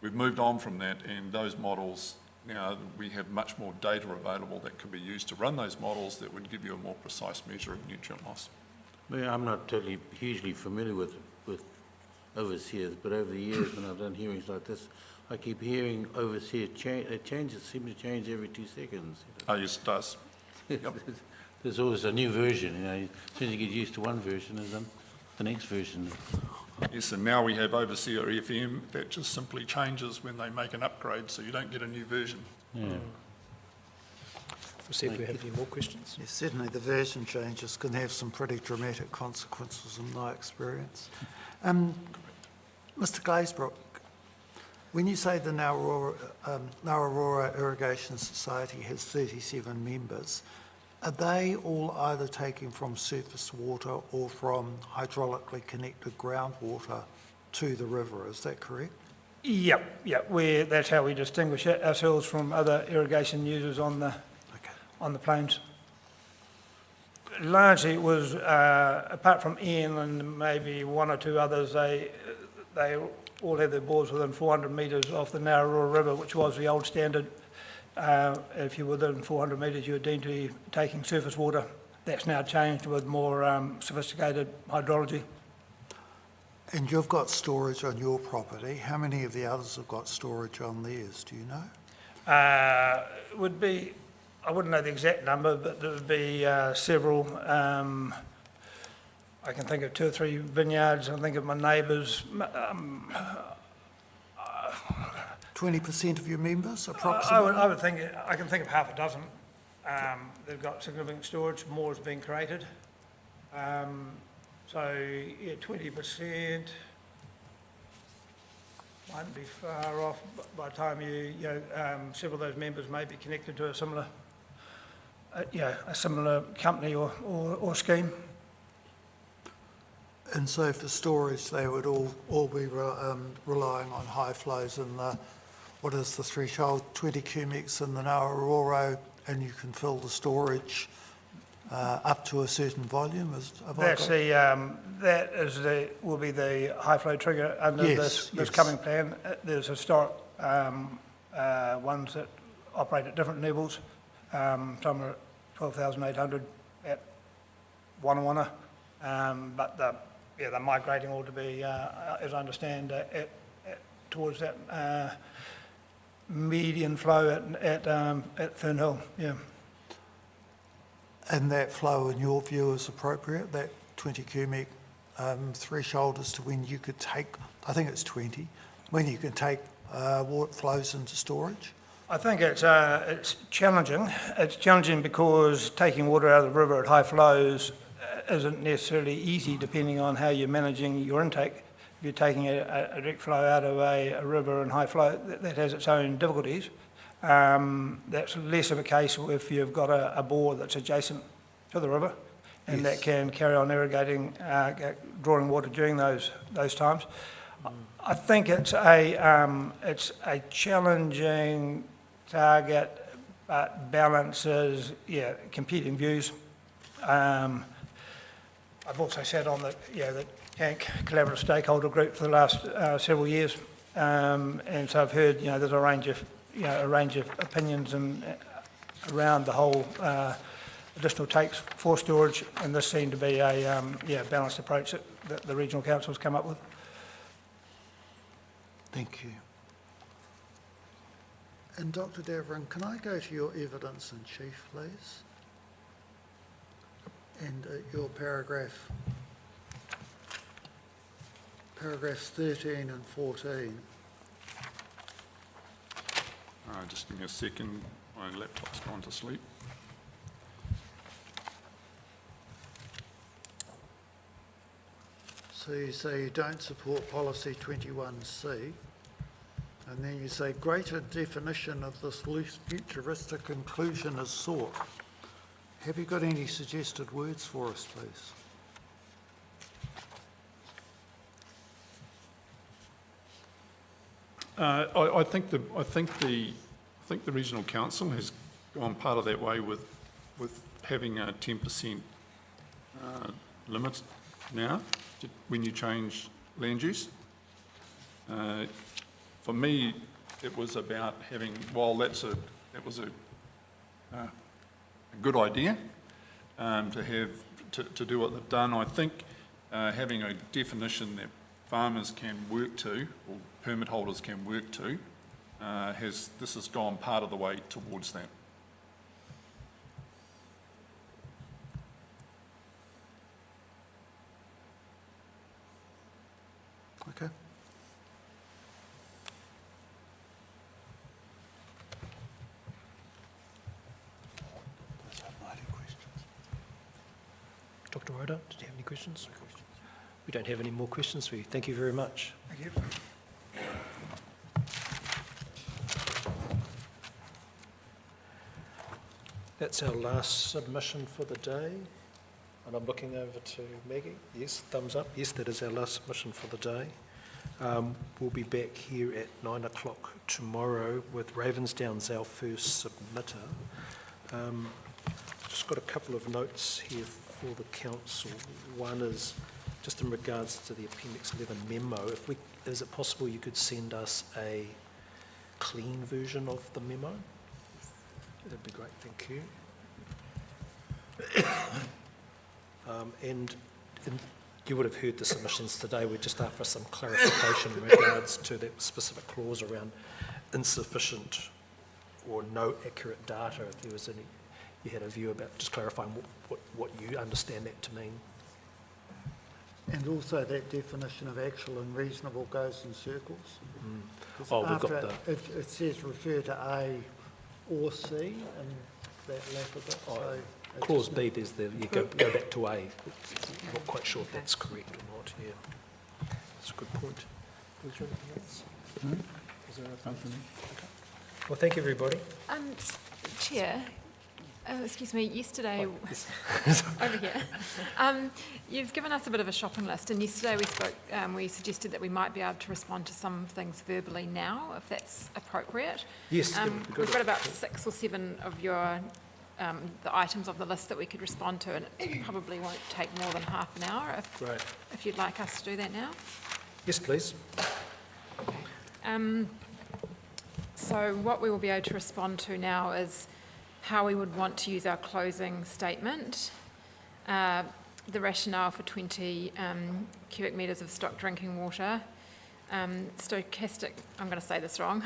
We've moved on from that, and those models, now we have much more data available that can be used to run those models that would give you a more precise measure of nutrient loss. Well, I'm not totally hugely familiar with overseers, but over the years when I've done hearings like this, I keep hearing overseer changes seem to change every 2 seconds. Oh, yes, it does. Yep. There's always a new version, you know. As soon as you get used to one version, there's the next version. Yes, and now we have Overseer FM that just simply changes when they make an upgrade, so you don't get a new version. Yeah. We'll see if we have any more questions. Yes, certainly the version changes can have some pretty dramatic consequences in my experience. Mr Glazebrook, when you say the Nararora Irrigation Society has 37 members, are they all either taking from surface water or from hydraulically connected groundwater to the river? Is that correct? Yep, that's how we distinguish ourselves from other irrigation users on the plains. Largely it was, apart from Ian and maybe one or two others, they all had their bores within 400 metres off the Nararora River, which was the old standard. If you're within 400 metres, you're deemed to be taking surface water. That's now changed with more sophisticated hydrology. And you've got storage on your property. How many of the others have got storage on theirs, do you know? It would be, I wouldn't know the exact number, but there would be several. I can think of 2 or 3 vineyards. I think of my neighbours. 20% of your members, approximately? I would think, I can think of half a dozen. They've got significant storage, more is being created. So, yeah, 20% mightn't be far off by the time several of those members may be connected to a similar, a similar company or scheme. And so for storage, they would all be relying on high flows in the, what is the threshold, 20 cubics in the Nararoro, and you can fill the storage up to a certain volume? Will be the high flow trigger under this coming plan. There's historic ones that operate at different levels. Some are at 12,800 at Wanna, but they're migrating all to be, as I understand, towards that median flow at Fernhill. Yeah. And that flow, in your view, is appropriate, that 20 cubic threshold as to when you could take, I think it's 20, when you can take water flows into storage? I think it's challenging. It's challenging because taking water out of the river at high flows isn't necessarily easy depending on how you're managing your intake. If you're taking a direct flow out of a river in high flow, that has its own difficulties. That's less of a case if you've got a bore that's adjacent to the river and that can carry on irrigating, drawing water during those times. I think it's a challenging target, but balances competing views. I've also sat on the CANC Collaborative Stakeholder Group for the last several years, and so I've heard there's a range of opinions and around the whole additional takes for storage, and this seemed to be a balanced approach that the regional council's come up with. Thank you. And Dr. Davern, can I go to your evidence in chief, please? And your paragraphs 13 and 14. Just give me a second, my laptop's gone to sleep. So you say you don't support policy 21C. And then you say greater definition of this loose futuristic conclusion is sought. Have you got any suggested words for us, please? I think the regional council has gone part of that way with having a 10% limit now when you change land use. For me, it was about having, while that was a good idea to do what they've done, I think having a definition that farmers can work to, or permit holders can work to, this has gone part of the way towards that. Okay. Dr. Oda, did you have any questions? We don't have any more questions for you. Thank you very much. Thank you. That's our last submission for the day. And I'm looking over to Maggie. Yes, thumbs up. Yes, that is our last submission for the day. We'll be back here at 9 o'clock tomorrow with Ravensdown's our first submitter. Just got a couple of notes here for the council. One is just in regards to the Appendix 11 memo. Is it possible you could send us a clean version of the memo? That'd be great, thank you. And you would have heard the submissions today. We're just after some clarification in regards to that specific clause around insufficient or no accurate data. If there was any, you had a view about just clarifying what you understand that to mean. And also that definition of actual and reasonable goes in circles. 'Cause Oh, we've got after it says refer to A or C in that latter bit. So it's Clause just B, there's you go back to A. I'm not quite sure if that's correct or not, yeah. That's a good point. Was there anything else? Was there anything? Okay. Well, thank you, everybody. Chair, excuse me, yesterday, over here, you've given us a bit of a shopping list, and yesterday we suggested that we might be able to respond to some things verbally now, if that's appropriate. Yes, that would be good. We've got about 6 or 7 of your, the items of the list that we could respond to, and it probably won't take more than half an hour if you'd like us to do that now. Yes, please. So what we will be able to respond to now is how we would want to use our closing statement, the rationale for 20 cubic metres of stock drinking water, stochastic, I'm going to say this wrong,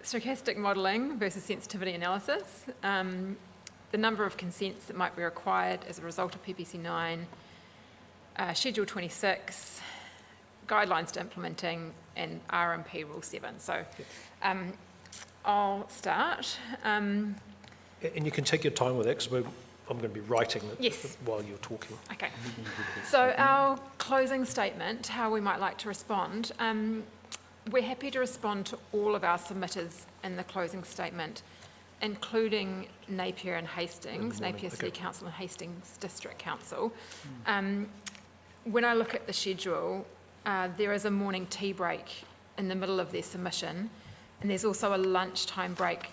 stochastic modelling versus sensitivity analysis, the number of consents that might be required as a result of PPC 9, Schedule 26, guidelines to implementing, and RMP Rule 7. So I'll start. And you can take your time with it, because I'm going to be writing it Yes. while you're talking. Okay. So our closing statement, how we might like to respond, we're happy to respond to all of our submitters in the closing statement, including Napier and Hastings, Napier City Council and Hastings District Council. When I look at the schedule, there is a morning tea break in the middle of their submission, and there's also a lunchtime break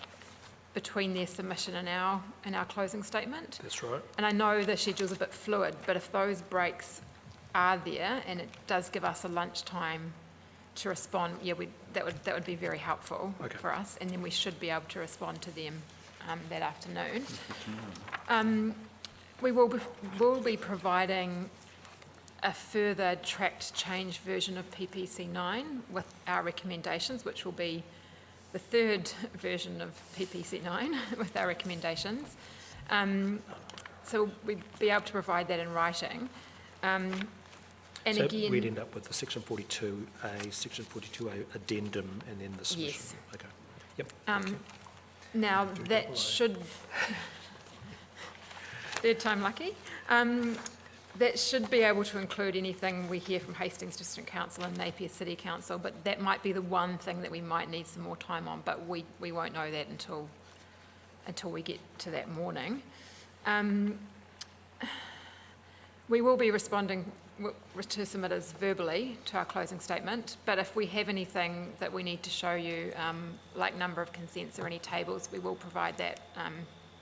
between their submission and our closing statement. That's right. And I know the schedule's a bit fluid, but if those breaks are there and it does give us a lunchtime to respond, that would be very helpful for us, and then we should be able to respond to them that afternoon. We will be providing a further tracked change version of PPC 9 with our recommendations, which will be the third version of PPC 9 with our recommendations. So we'd be able to provide that in writing. And So again, we'd end up with the Section 42A, Section 42A addendum, and then the submission. Yes. Okay. Yep. now that should, third time lucky. That should be able to include anything we hear from Hastings District Council and Napier City Council, but that might be the one thing that we might need some more time on, but we won't know that until we get to that morning. We will be responding to submitters verbally to our closing statement, but if we have anything that we need to show you, like number of consents or any tables, we will provide that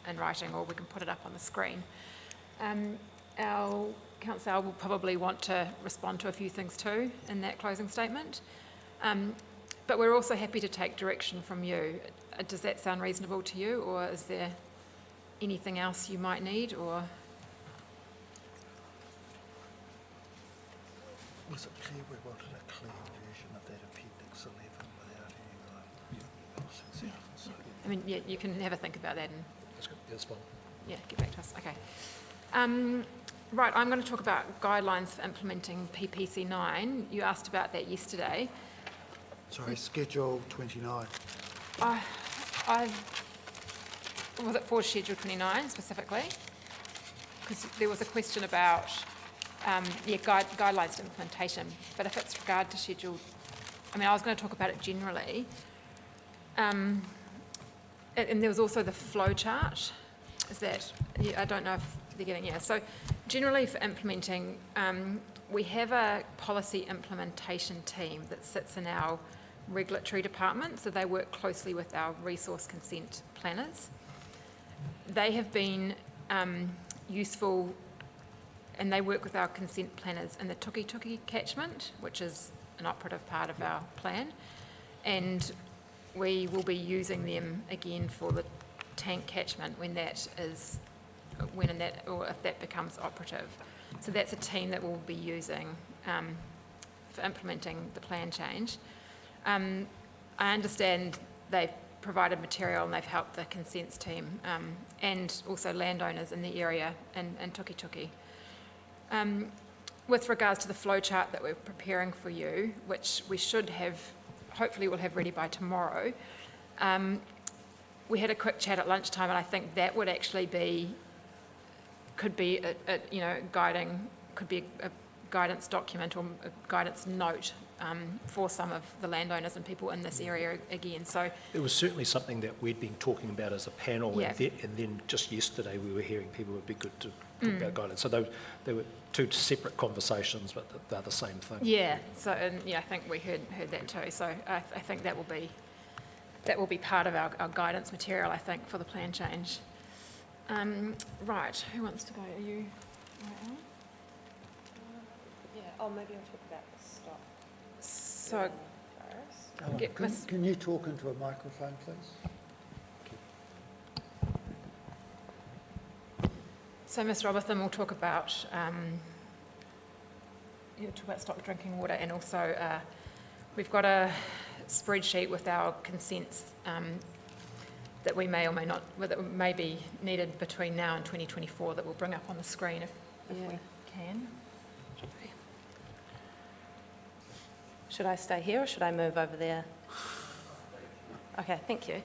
in writing, or we can put it up on the screen. Our councillor will probably want to respond to a few things too in that closing statement, but we're also happy to take direction from you. Does that sound reasonable to you, or is there anything else you might need, or? Was it clear we wanted a clean version of that Appendix 11 without any I mean, yeah, you can have a think about that and That's good. That's fine. yeah, get back to us. Okay. Right, I'm going to talk about guidelines for implementing PPC 9. You asked about that yesterday. Sorry, Schedule 29. Was it for Schedule 29 specifically? Because there was a question about guidelines to implementation, but if it's regard to Schedule, I mean, I was going to talk about it generally. And there was also the flow chart. Is that, I don't know if they're getting, yeah. So generally for implementing, we have a policy implementation team that sits in our regulatory department, so they work closely with our resource consent planners. They have been useful, and they work with our consent planners in the Tuki catchment, which is an operative part of our plan, and we will be using them again for the tank catchment when that is, or if that becomes operative. So that's a team that we'll be using for implementing the plan change. I understand they've provided material and they've helped the consents team and also landowners in the area in Tuki. With regards to the flow chart that we're preparing for you, which we should have, hopefully we'll have ready by tomorrow, we had a quick chat at lunchtime, and I think that would actually could be a guidance document or a guidance note for some of the landowners and people in this area again. So It was certainly something that we'd been talking about as a panel, Yeah. and then just yesterday we were hearing people would be good to talk about guidance. So they were two separate conversations, but they're the same thing. yeah, so and yeah, I think we heard that too. So I think that will be part of our guidance material, I think, for the plan change. Right, who wants to go? Are you? Right, Alan? Yeah, maybe I'll talk about the stock So first. Alan, Get Miss- can you talk into a microphone, please? So Ms. Robertson will talk about stock drinking water, and also we've got a spreadsheet with our consents that we may or may not, that may be needed between now and 2024 that we'll bring up on the screen if we can. Should I stay here or should I move over there? Okay, thank you.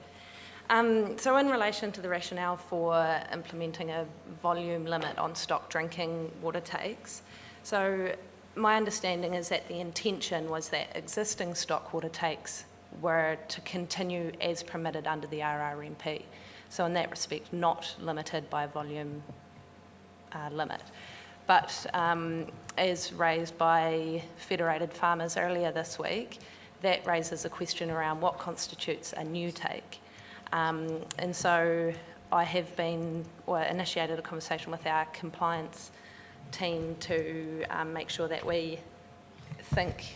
So in relation to the rationale for implementing a volume limit on stock drinking water takes, so my understanding is that the intention was that existing stock water takes were to continue as permitted under the RRMP. So in that respect, not limited by a volume limit. But as raised by Federated Farmers earlier this week, that raises a question around what constitutes a new take. And so I have initiated a conversation with our compliance team to make sure that we think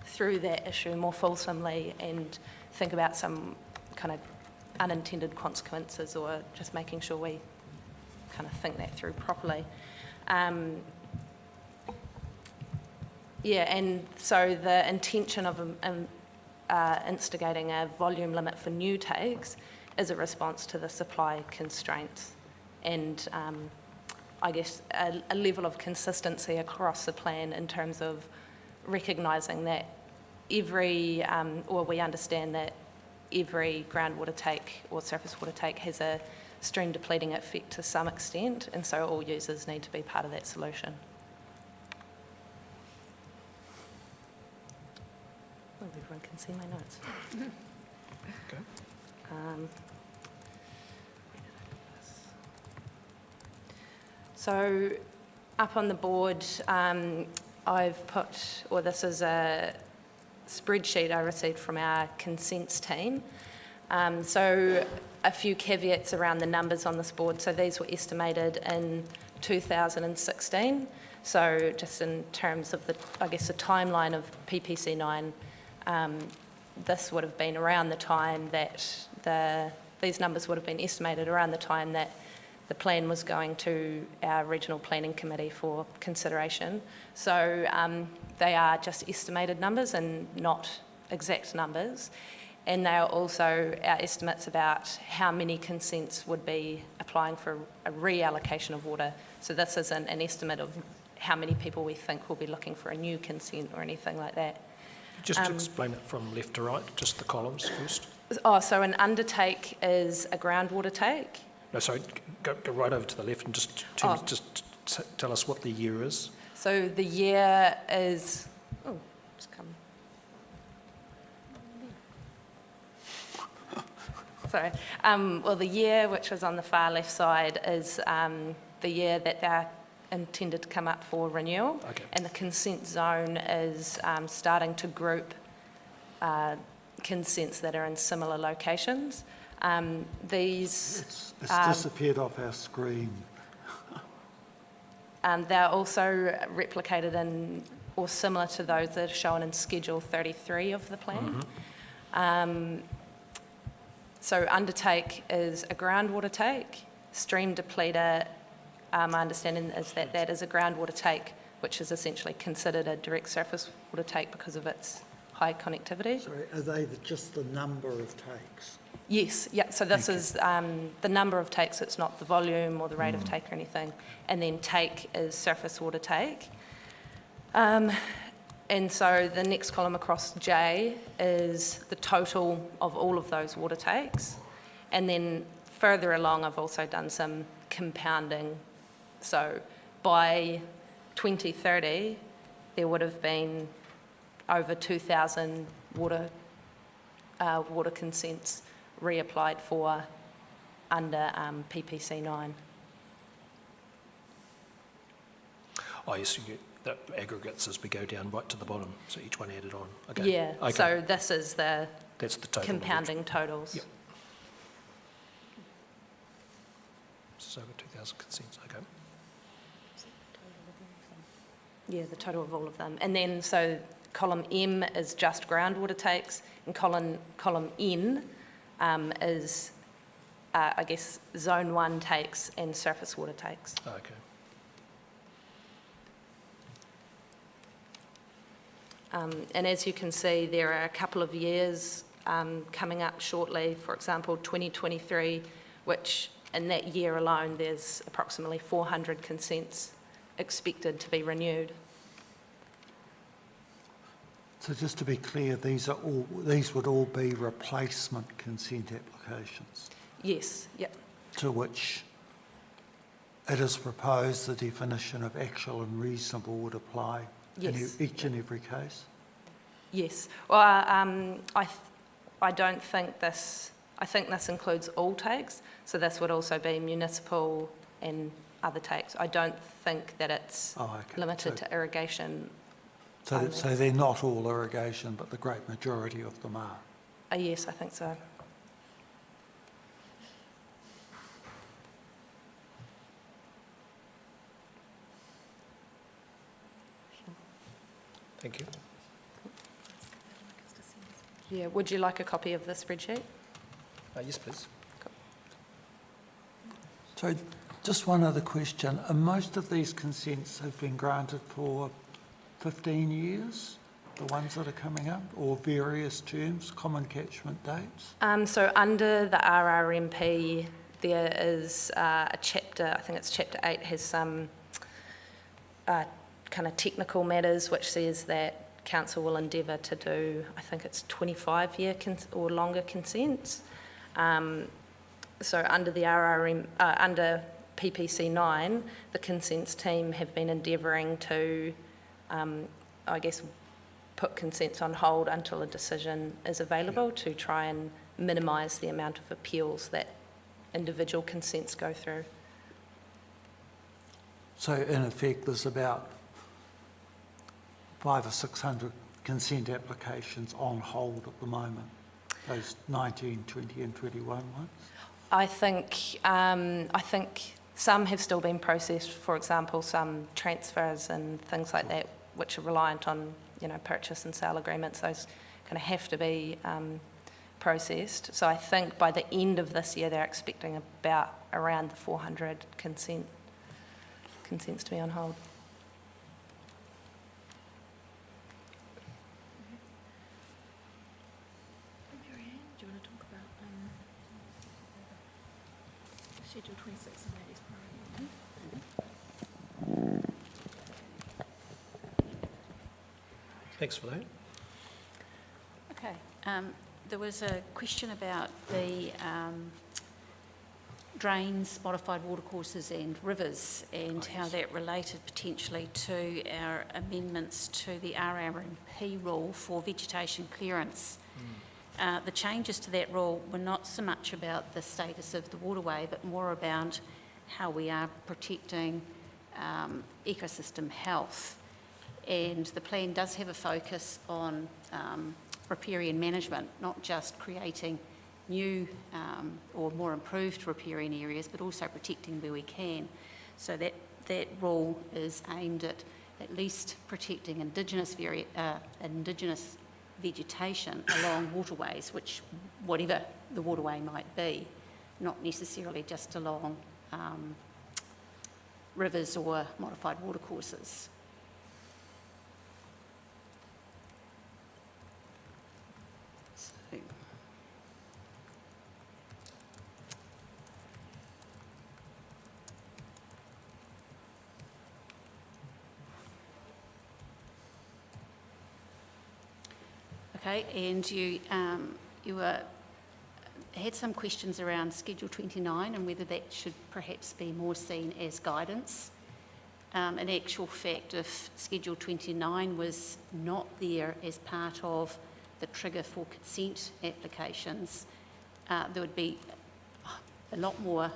through that issue more fulsomely and think about some kind of unintended consequences, or just making sure we kind of think that through properly. And so the intention of instigating a volume limit for new takes is a response to the supply constraints and I guess a level of consistency across the plan in terms of recognising that we understand that every groundwater take or surface water take has a stream depleting effect to some extent, and so all users need to be part of that solution. one can see my notes. Okay. So up on the board, I've put, or this is a spreadsheet I received from our consents team. So a few caveats around the numbers on this board. So these were estimated in 2016. So just in terms of the, I guess, the timeline of PPC 9, this would have been around the time that these numbers would have been estimated around the time that the plan was going to our regional planning committee for consideration. So they are just estimated numbers and not exact numbers. And they are also our estimates about how many consents would be applying for a reallocation of water. So this isn't an estimate of how many people we think will be looking for a new consent or anything like that. Just to explain it from left to right, just the columns first. Oh, so an undertake is a groundwater take. No, sorry, go right over to the left and just tell us what the year is. So the year is, oh, it's come. Sorry. Well, the year, which was on the far left side, is the year that they're intended to come up for renewal. Okay. And the consent zone is starting to group consents that are in similar locations. These It's disappeared off our screen. they're also replicated in, or similar to those that are shown in Schedule 33 of the plan. So undertake is a groundwater take. Stream depleter, my understanding is that that is a groundwater take, which is essentially considered a direct surface water take because of its high connectivity. Sorry, are they just the number of takes? Yes, yeah, so this is the number of takes, it's not the volume or the rate of take or anything. And then take is surface water take. And so the next column across J is the total of all of those water takes. And then further along, I've also done some compounding. So by 2030, there would have been over 2,000 water consents reapplied for under PPC 9. Oh, yes, that aggregates as we go down right to the bottom, so each one added on. Okay. Yeah, Okay. so this is the That's the total. compounding totals. Yep. It's over 2,000 consents, okay. Yeah, the total of all of them. And then, so column M is just groundwater takes, and column N is, I guess, zone 1 takes and surface water takes. Okay. And as you can see, there are a couple of years coming up shortly, for example, 2023, which in that year alone, there's approximately 400 consents expected to be renewed. So just to be clear, these would all be replacement consent applications Yes, yep, to which it is proposed the definition of actual and reasonable would apply in Yes. each and every case? yes. Well, I don't think this, I think this includes all takes, so this would also be municipal and other takes. I don't think that it's limited to irrigation. So they're not all irrigation, but the great majority of them are? Yes, I think so. Thank you. Yeah, would you like a copy of the spreadsheet? Yes, please. So just one other question. Most of these consents have been granted for 15 years, the ones that are coming up, or various terms, common catchment dates? So under the RRMP, there is a chapter, I think it's chapter 8, has some kind of technical matters, which says that council will endeavour to do, I think it's 25-year or longer consents. So under the under PPC 9, the consents team have been endeavouring to, I guess, put consents on hold until a decision is available to try and minimise the amount of appeals that individual consents go through. So in effect, there's about 500 or 600 consent applications on hold at the moment, those 19, 20 and 21 ones? I think some have still been processed, for example, some transfers and things like that, which are reliant on, purchase and sale agreements. Those kind of have to be processed. So I think by the end of this year, they're expecting around the 400 consents to be on hold. Marianne, do you want to talk about Schedule 26 and ladies' priority? Thanks for that. Okay. There was a question about the drains, modified watercourses and rivers, and how that related potentially to our amendments to the RRMP rule for vegetation clearance. The changes to that rule were not so much about the status of the waterway, but more about how we are protecting ecosystem health. And the plan does have a focus on riparian management, not just creating new or more improved riparian areas, but also protecting where we can. So that rule is aimed at least protecting indigenous vegetation along waterways, which whatever the waterway might be, not necessarily just along rivers or modified watercourses. Okay, and you had some questions around Schedule 29 and whether that should perhaps be more seen as guidance. In actual fact, if Schedule 29 was not there as part of the trigger for consent applications, there would be a lot more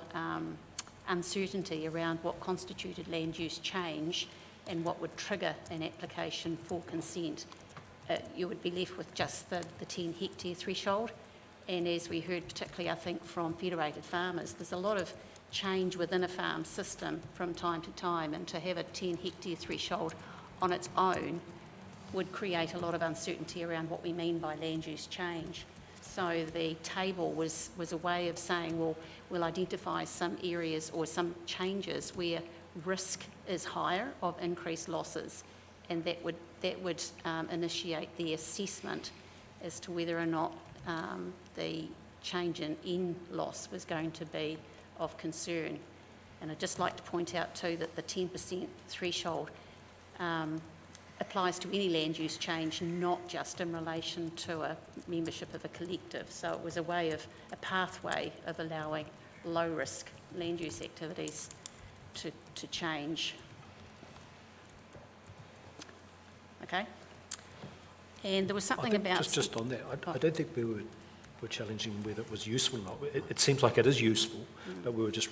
uncertainty around what constituted land use change and what would trigger an application for consent. You would be left with just the 10 hectare threshold. And as we heard, particularly I think from federated farmers, there's a lot of change within a farm system from time to time, and to have a 10 hectare threshold on its own would create a lot of uncertainty around what we mean by land use change. So the table was a way of saying, well, we'll identify some areas or some changes where risk is higher of increased losses, and that would initiate the assessment as to whether or not the change in loss was going to be of concern. And I'd just like to point out too that the 10% threshold applies to any land use change, not just in relation to a membership of a collective. So it was a pathway of allowing low risk land use activities to change. Okay. And there was something about... Just on that, I don't think we were challenging whether it was useful or not. It seems like it is useful, but we were just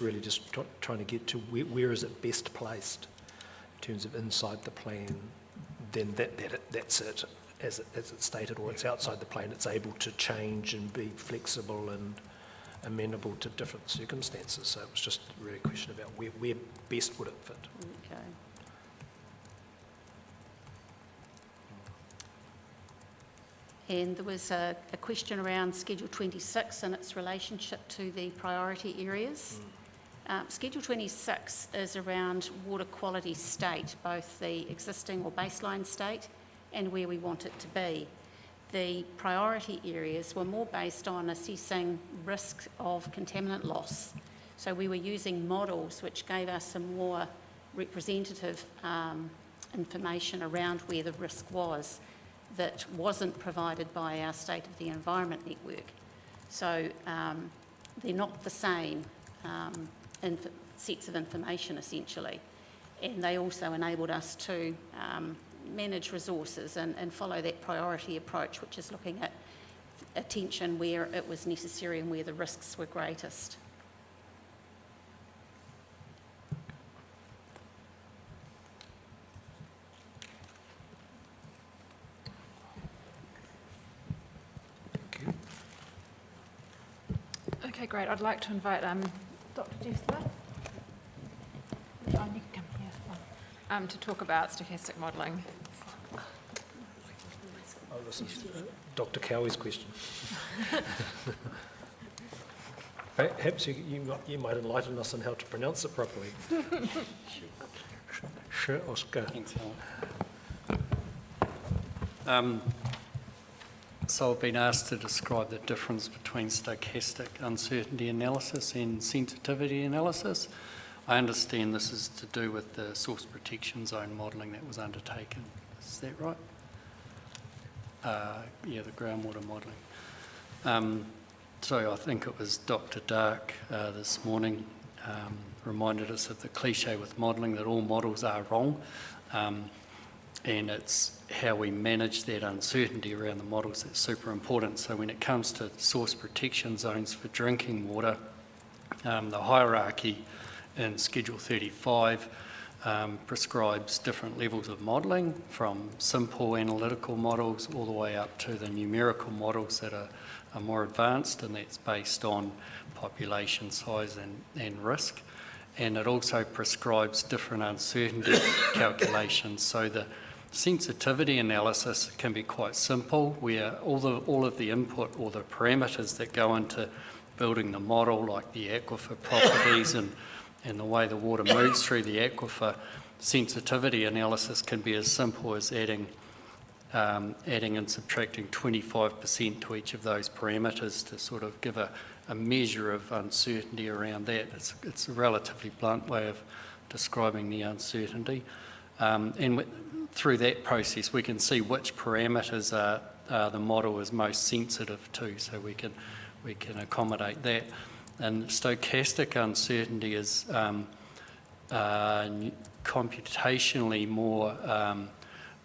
trying to get to where is it best placed in terms of inside the plan, then that's it, as it's stated, or it's outside the plan, it's able to change and be flexible and amenable to different circumstances. So it was just really a question about where best would it fit. Okay. And there was a question around Schedule 26 and its relationship to the priority areas. Schedule 26 is around water quality state, both the existing or baseline state and where we want it to be. The priority areas were more based on assessing risk of contaminant loss. So we were using models which gave us some more representative information around where the risk was that wasn't provided by our State of the Environment Network. So they're not the same sets of information essentially. And they also enabled us to manage resources and follow that priority approach, which is looking at attention where it was necessary and where the risks were greatest. Okay, great. I'd like to invite Dr. Jeff Smith. Oh, you can come here. To talk about stochastic modelling. Oh, this is Dr. Cowie's question. Perhaps you might enlighten us on how to pronounce it properly. Sure, Oscar. Thanks, Helen. So I've been asked to describe the difference between stochastic uncertainty analysis and sensitivity analysis. I understand this is to do with the source protection zone modelling that was undertaken. Is that right? Yeah, the groundwater modelling. So I think it was Dr. Dark this morning reminded us of the cliche with modelling that all models are wrong. And it's how we manage that uncertainty around the models that's super important. So when it comes to source protection zones for drinking water, the hierarchy in Schedule 35 prescribes different levels of modelling, from simple analytical models all the way up to the numerical models that are more advanced, and that's based on population size and risk. And it also prescribes different uncertainty calculations. So the sensitivity analysis can be quite simple, where all of the input or the parameters that go into building the model, like the aquifer properties and the way the water moves through the aquifer, sensitivity analysis can be as simple as adding and subtracting 25% to each of those parameters to sort of give a measure of uncertainty around that. It's a relatively blunt way of describing the uncertainty. Through that process, we can see which parameters the model is most sensitive to, so we can accommodate that. And stochastic uncertainty is computationally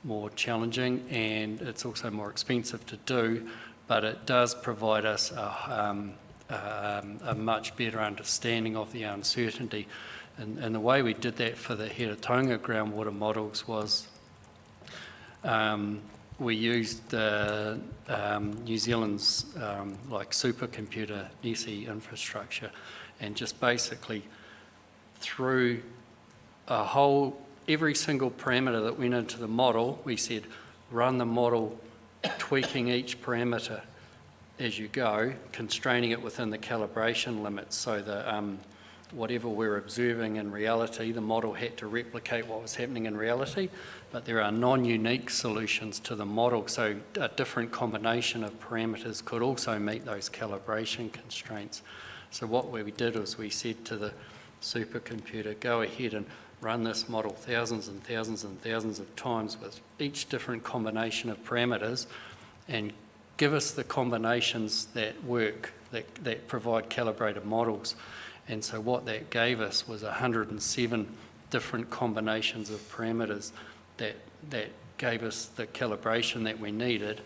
more challenging, and it's also more expensive to do, but it does provide us a much better understanding of the uncertainty. And the way we did that for the Hiratonga groundwater models was we used New Zealand's like supercomputer NESI infrastructure, and just basically through every single parameter that went into the model, we said run the model, tweaking each parameter as you go, constraining it within the calibration limits, so that whatever we're observing in reality, the model had to replicate what was happening in reality, but there are non-unique solutions to the model, so a different combination of parameters could also meet those calibration constraints. So what we did was we said to the supercomputer, go ahead and run this model thousands and thousands and thousands of times with each different combination of parameters, and give us the combinations that work, that provide calibrated models. And so what that gave us was 107 different combinations of parameters that gave us the calibration that we needed.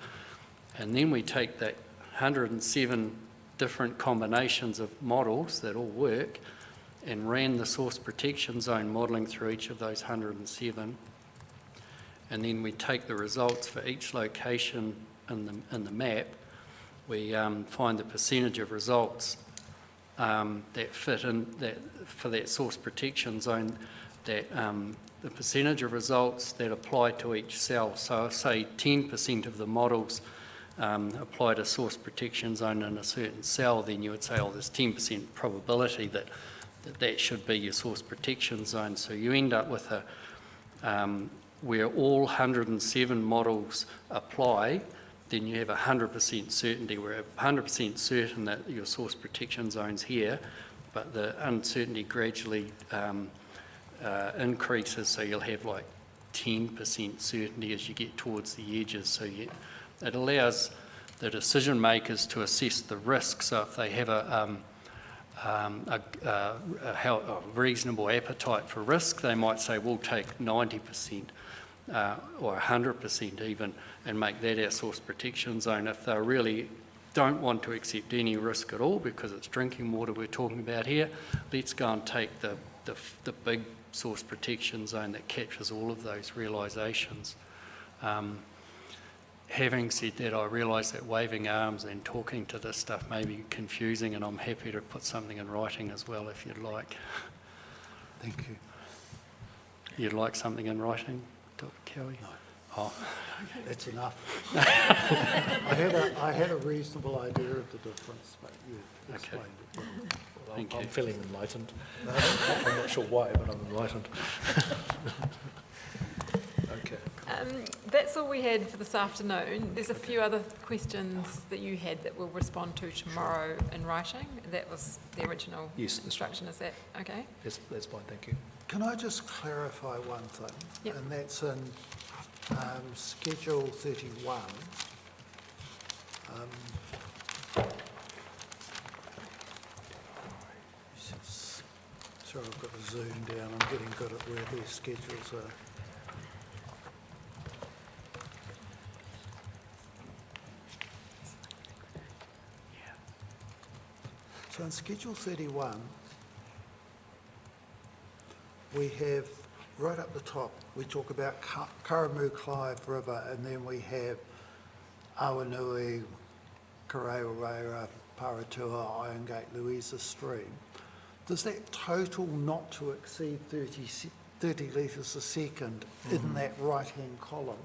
And then we take that 107 different combinations of models that all work and ran the source protection zone modelling through each of those 107. And then we take the results for each location in the map. We find the percentage of results that fit in for that source protection zone, that the percentage of results that apply to each cell. So say 10% of the models apply to source protection zone in a certain cell, then you would say, oh, there's 10% probability that should be your source protection zone. So you end up with where all 107 models apply, then you have 100% certainty. We're 100% certain that your source protection zone's here, but the uncertainty gradually increases, so you'll have like 10% certainty as you get towards the edges. So it allows the decision makers to assess the risk. So if they have a reasonable appetite for risk, they might say, we'll take 90% or 100% even, and make that our source protection zone. If they really don't want to accept any risk at all, because it's drinking water we're talking about here, let's go and take the big source protection zone that captures all of those realisations. Having said that, I realise that waving arms and talking to this stuff may be confusing, and I'm happy to put something in writing as well if you'd like. Thank you. You'd like something in writing, Dr. Cowie? No. Oh, That's enough. I had a reasonable idea of the difference, but you explained it well. Thank I'm you. feeling enlightened. I'm not sure why, but I'm enlightened. Okay. That's all we had for this afternoon. There's a few other questions that you had that we'll respond to tomorrow in writing. That was the original Yes, that's right. instruction, is that okay? That's fine, thank you. Can I just clarify one thing? Yep. And that's in Schedule 31. Sorry, I've got to zoom down. I'm getting good at where these schedules are. So in Schedule 31, we have, right up the top, we talk about Karamu-Clive River, and then we have Awanui, Kareoreira, Paratua, Iron Gate, Louisa Stream. Does that total not to exceed 30 litres a second in that right-hand column,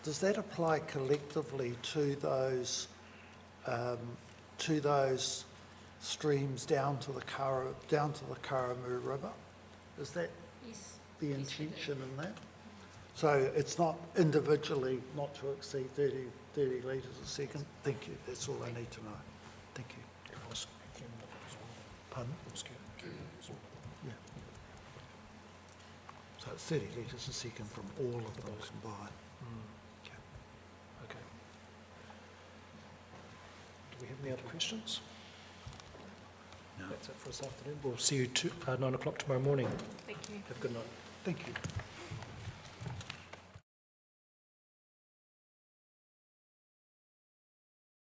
does that apply collectively to those streams down to the Karamu River? Is that the intention in that? So it's not individually not to exceed 30 litres a second? Thank you, that's all I need to know. Thank you. Pardon? Yeah. So it's 30 litres a second from all of them combined. Okay. Okay. Do we have any other questions? No. That's it for this afternoon. We'll see you 9 o'clock tomorrow morning. Thank you. Have a good night. Thank you.